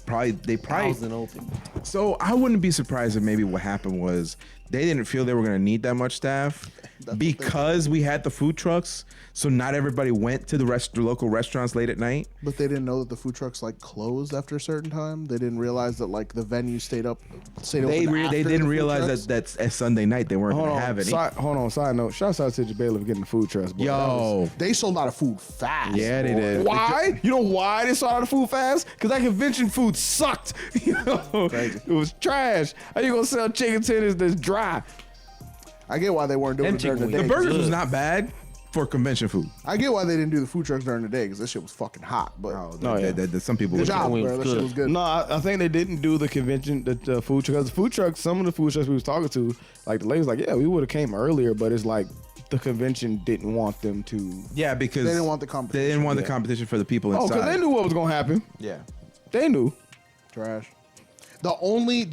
probably
1,000 open.
So I wouldn't be surprised if maybe what happened was they didn't feel they were going to need that much staff because we had the food trucks. So not everybody went to the local restaurants late at night.
But they didn't know that the food trucks like closed after a certain time. They didn't realize that like the venue stayed open.
They
after
didn't
the food
realize
trucks.
that's a Sunday night they weren't
Hold
going to
on.
have any.
Hold on. Side note. Shouts out to Bailiff for getting the food trucks. boy.
Yo,
They sold out of food fast.
yeah, they
boy.
did.
Why? You know why they sold out of food fast? Because that convention food sucked. You know, it was trash. How you gonna sell chicken tenders that's dry?
I get why they weren't doing
Empty
it during the
queen.
day.
The burgers
Ugh.
was not bad for convention food.
I get why they didn't do the food trucks during the day because this shit was fucking hot. But
No, yeah.
Some people
good
would
job,
Queen
bro.
was
That shit
good.
was good.
No, I think they didn't do the convention, the food truck. Because the food trucks, some of the food trucks we was talking to, like the lady was like, yeah, we would have came earlier, but it's like the convention didn't want them to.
Yeah, because
They didn't want the competition.
They didn't want the
Yeah.
competition for the people
Oh,
inside.
because they knew what was gonna happen.
Yeah.
They knew.
Trash. The only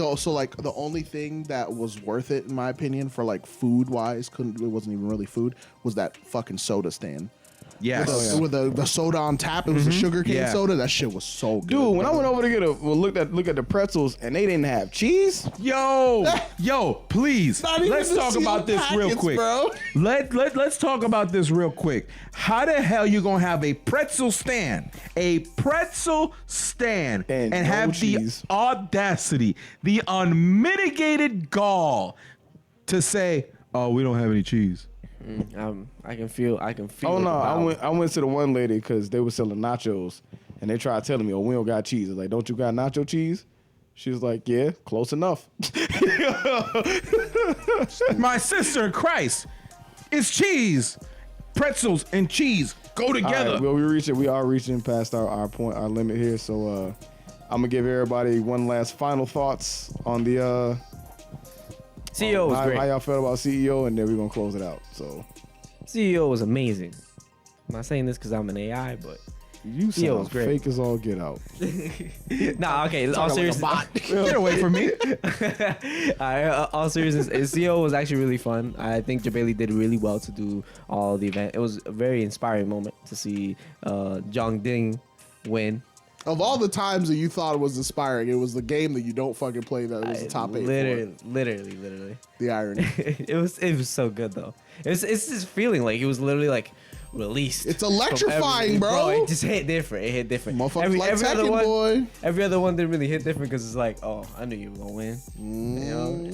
thing that was worth it in my opinion for like food wise, it wasn't even really food, was that fucking soda stand.
Yes.
With the soda on tap, it was a sugarcane
Yeah.
soda. That shit was so good.
Dude, when I
bro.
went over to look at the pretzels and they didn't have cheese.
Yo, please.
Not even
Let's
the
talk
sealed
about this real
packets,
quick.
bro.
Let's talk about this real quick. How the hell you gonna have a pretzel stand, and
And no
have
cheese.
the audacity, the unmitigated gall to say, "Oh, we don't have any cheese."
I can feel.
Oh
it
no,
about-
I went to the one lady because they were selling nachos and they tried telling me, oh, we don't got cheese. I was like, don't you got nacho cheese? She was like, yeah, close enough.
My sister in Christ, it's cheese, pretzels and cheese go
All
together.
right, well, we are reaching past our point, our limit here. So I'm gonna give everybody one last final thoughts on the
CEO was
how
great.
y'all felt about CEO, and then we're gonna close it out. So
CEO was amazing. I'm not saying this because I'm an AI, but
you
CEO was
sound
great.
fake as all get out.
nah. Okay, all seriousness.
Get away from me.
All seriousness, CEO was actually really fun. I think Jabali did really well to do all the event. It was a very inspiring moment to see Jong Ding win.
Of all the times that you thought it was inspiring, it was the game that you don't fucking play that was the top 8.
Literally.
The irony.
it was so good though. It's this feeling like it was literally like released.
It's
from
everything,
everything.
bro.
It just hit different. It hit different.
Motherfuckers like
other
Tekken,
one,
boy.
every other one didn't really hit different because it's like, oh, I knew you were gonna win. You know,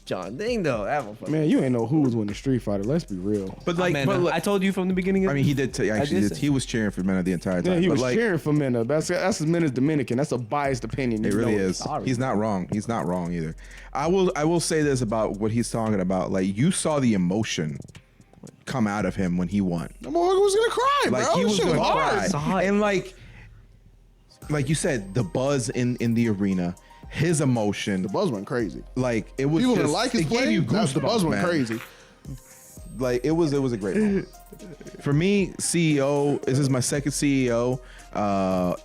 John Ding though, that motherfucker.
Man, you ain't know who was winning Street Fighter. Let's be real.
But like,
Man,
but
I told you from the beginning.
I mean, he did. Actually,
did say.
he was cheering for Mena the entire time.
Yeah, he
but
was
like,
cheering for Mena. That's Mena's Dominican. That's a biased opinion.
It
You
really
know
is.
Sorry.
He's not wrong. He's not wrong either. I will say this about what he's talking about. Like, you saw the emotion come out of him when he won.
The motherfucker was gonna cry,
Like
bro.
he was
Shit
going to
hard.
cry. And like you said, the buzz in the arena, his emotion,
The buzz went crazy.
like it was.
People
just,
didn't like his
it
play.
gave you
The buzz
goosebumps,
went
man.
crazy.
Like it was a great moment. For me, CEO. This is my second CEO.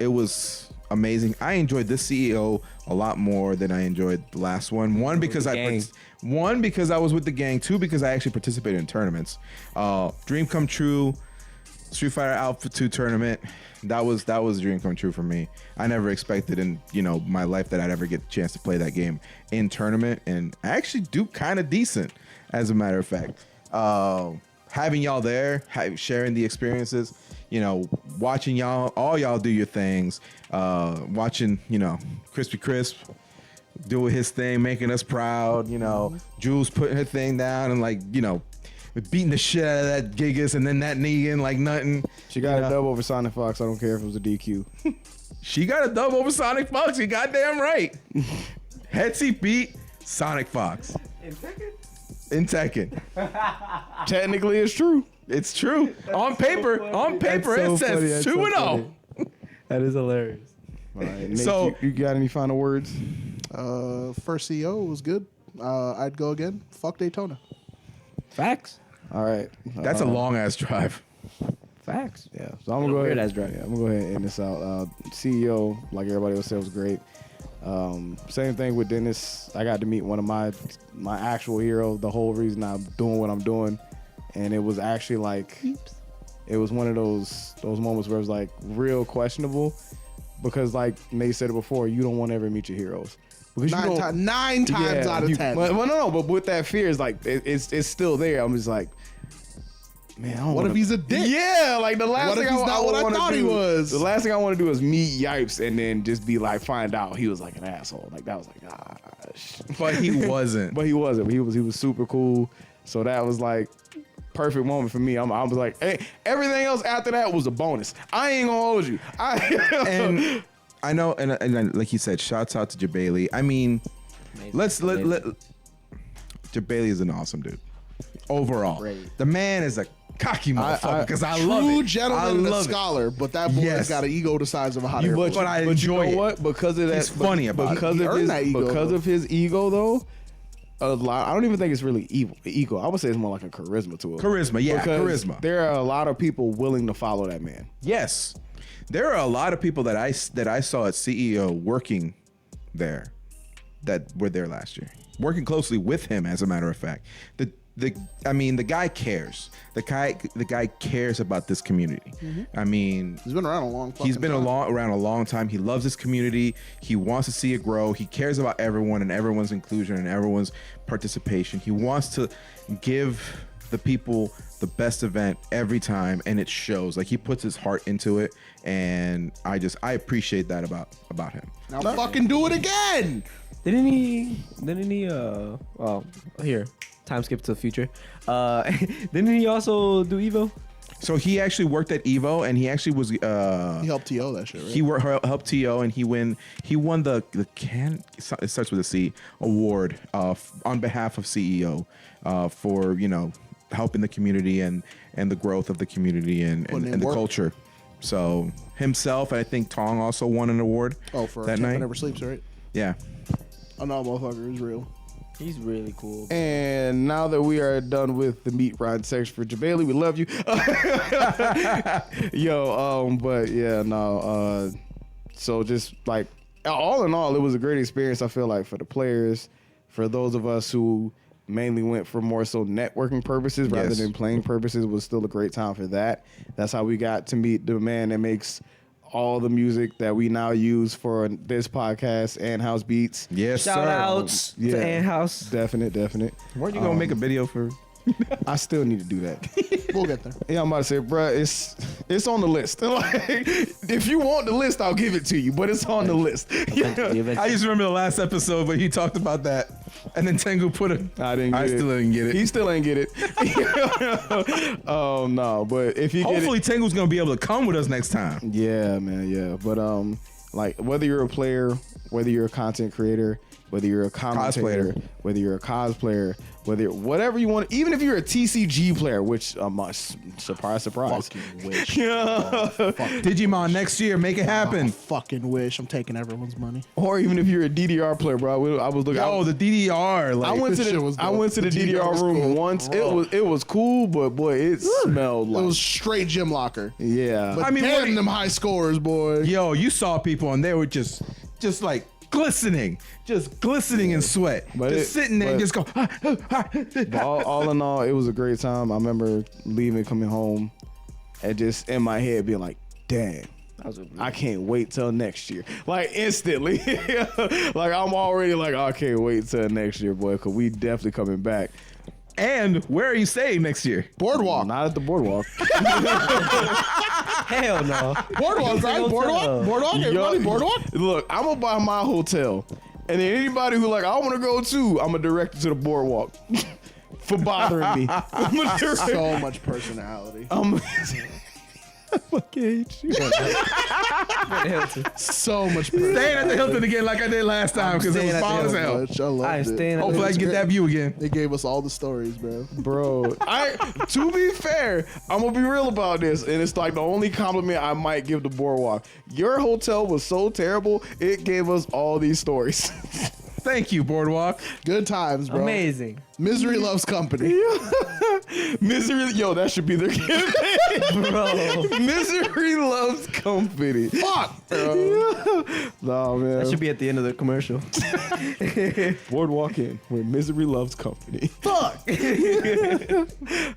It was amazing. I enjoyed this CEO a lot more than I enjoyed the last one. One because I was with the gang. Two because I actually participated in tournaments. Dream come true. Street Fighter Alpha 2 tournament. That was a dream come true for me. I never expected in my life that I'd ever get the chance to play that game in tournament, and I actually do kind of decent, as a matter of fact. Having y'all there, sharing the experiences, watching all y'all do your things, watching Crispy Crisp doing his thing, making us proud. Jules putting her thing down and beating the shit out of that Gigas and then that Negan like nothing.
She got a dub over Sonic Fox. I don't care if it was a DQ.
She got a dub over Sonic Fox. You goddamn right. Hetzy beat Sonic Fox in Tekken.
Technically, it's true.
It's true. On paper, it says 2-0.
That is hilarious.
All right, Nate,
So-
you got any final words?
First CEO was good. I'd go again. Fuck Daytona.
Facts.
All right.
That's a long ass drive.
Facts.
Yeah. So I'm gonna go ahead.
Weird-ass drive.
Yeah, I'm gonna go ahead and end this out. CEO, like everybody else said, was great. Same thing with Dennis. I got to meet one of my actual hero. The whole reason I'm doing what I'm doing, and it was actually like, it was one of those moments where it was like real questionable, because like Nate said it before, you don't want to ever meet your heroes. Because
Nine times out of 10.
Well, no, but with that fear, it's like it's still there. I'm just like, man, I don't
What
wanna,
if he's a dick?
Yeah, like the last
What
thing
if he's not what I
wanna
thought he
do-
was?
The last thing I want to do is meet Yipes and then just be like, find out he was like an asshole. Like that was like, gosh.
But he wasn't.
But he wasn't. He was super cool. So that was like perfect moment for me. I was like, hey, everything else after that was a bonus. I ain't gonna hold you.
And I know, and like you said, shouts out to Jabali. I mean, let Bailey is an awesome dude. Overall,
Great.
the man is a cocky motherfucker because I love
True
it.
gentleman
I
and a
love it.
scholar, but that boy's
Yes.
got an ego the size of a hot air
But,
balloon.
I
but
enjoy
you know
it.
what? Because of that,
He's funny about it.
because
He
of
earned
his
that ego,
because
though.
of his ego though. A lot. I don't even think it's really ego. I would say it's more like a charisma to it.
Charisma, yeah,
Because
charisma.
There are a lot of people willing to follow that man.
Yes, there are a lot of people that I saw at CEO working there that were there last year, working closely with him. As a matter of fact, the guy cares. The guy cares about this community. I mean,
He's been around a long fucking
he's been
time.
around a long time. He loves his community. He wants to see it grow. He cares about everyone and everyone's inclusion and everyone's participation. He wants to give the people the best event every time, and it shows. Like, he puts his heart into it, and I appreciate that about him.
Now fucking do it again.
Didn't he well, here, time skip to the future. Didn't he also do Evo?
So he actually worked at Evo, and he actually was
He helped TO that shit, right?
he helped TO, and he won the it starts with a C award on behalf of CEO for helping the community and the growth of the community and
Putting in
the
work.
culture. So himself, and I think Tong also won an award.
Oh, for
that
Tampa
night.
Never Sleeps, right?
Yeah.
Oh no, motherfucker is real.
He's really cool.
And now that we are done with the meat ride section for Jabali, we love you. But yeah, no. So just like all in all, it was a great experience. I feel like for the players, for those of us who mainly went for more so networking purposes rather
Yes.
than playing purposes, was still a great time for that. That's how we got to meet the man that makes all the music that we now use for this podcast and House Beats.
Yes,
Shout
sir.
outs
Yeah.
to Ant House.
Definite.
Weren't you gonna make a video for?
I still need to do that.
We'll get there.
Yeah, I'm about to say, bruh, it's on the list. Like, if you want the list, I'll give it to you, but it's on the list.
I just remember the last episode, but he talked about that, and then Tengu put it.
I didn't get it.
still didn't get it.
He still ain't get it. Oh no, but if you
Hopefully,
get
Tengu's gonna be able to come with us next time.
it, yeah, man, yeah. But like whether you're a player, whether you're a content creator, whether you're a commentator,
Cosplayer.
whether you're a cosplayer, whatever you want, even if you're a TCG player, which surprise.
Fucking wish.
Digimon next year, make it happen.
Fucking wish. I'm taking everyone's money.
Or even if you're a DDR player, bro. I was looking.
Oh, the DDR. Like,
I went to
this shit was
the I
dope.
went to the
The DDR
DDR
was
room
cool.
once. It was cool, but boy, it smelled
It
like
was straight gym locker.
yeah.
But
I mean,
damn
what-
them high scores, boy.
Yo, you saw people and they were just like glistening in sweat,
But
just sitting there and
but-
just go.
But all in all, it was a great time. I remember leaving, coming home, and just in my head being like, "Damn, I can't wait till next year." Like instantly, like I'm already like, I can't wait till next year, boy, because we definitely coming back.
And where are you staying next year?
Boardwalk.
Not at the boardwalk.
Hell no.
Boardwalk, right? Boardwalk? Boardwalk? Everybody, boardwalk?
Look, I'm gonna buy my hotel, and then anybody who like I want to go too, I'm gonna direct it to the boardwalk for bothering me. I'm gonna direct.
So much personality.
I'm I fucking hate you.
So much
Staying
personality.
at the Hilton again like I did last time because it was
staying at the
fun as
So
hell.
much. I loved
I ain't
it.
staying at
Hopefully I can get that view again.
They gave us all the stories, bro.
Bro, to be fair, I'm gonna be real about this, and it's like the only compliment I might give the boardwalk. Your hotel was so terrible, it gave us all these stories.
Thank you, Boardwalk.
Good times, bro.
Amazing.
Misery loves company.
Misery, yo, that should be their campaign.
Bro.
Misery loves company.
Fuck, bro.
No, man.
That should be at the end of the commercial.
Boardwalk in where misery loves company.
Fuck.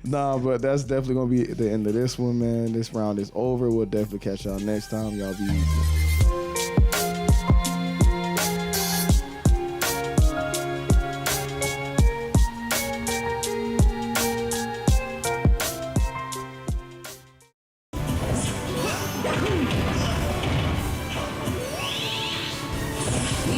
Nah, but that's definitely gonna be the end of this one, man. This round is over. We'll definitely catch y'all next time. Y'all be easy.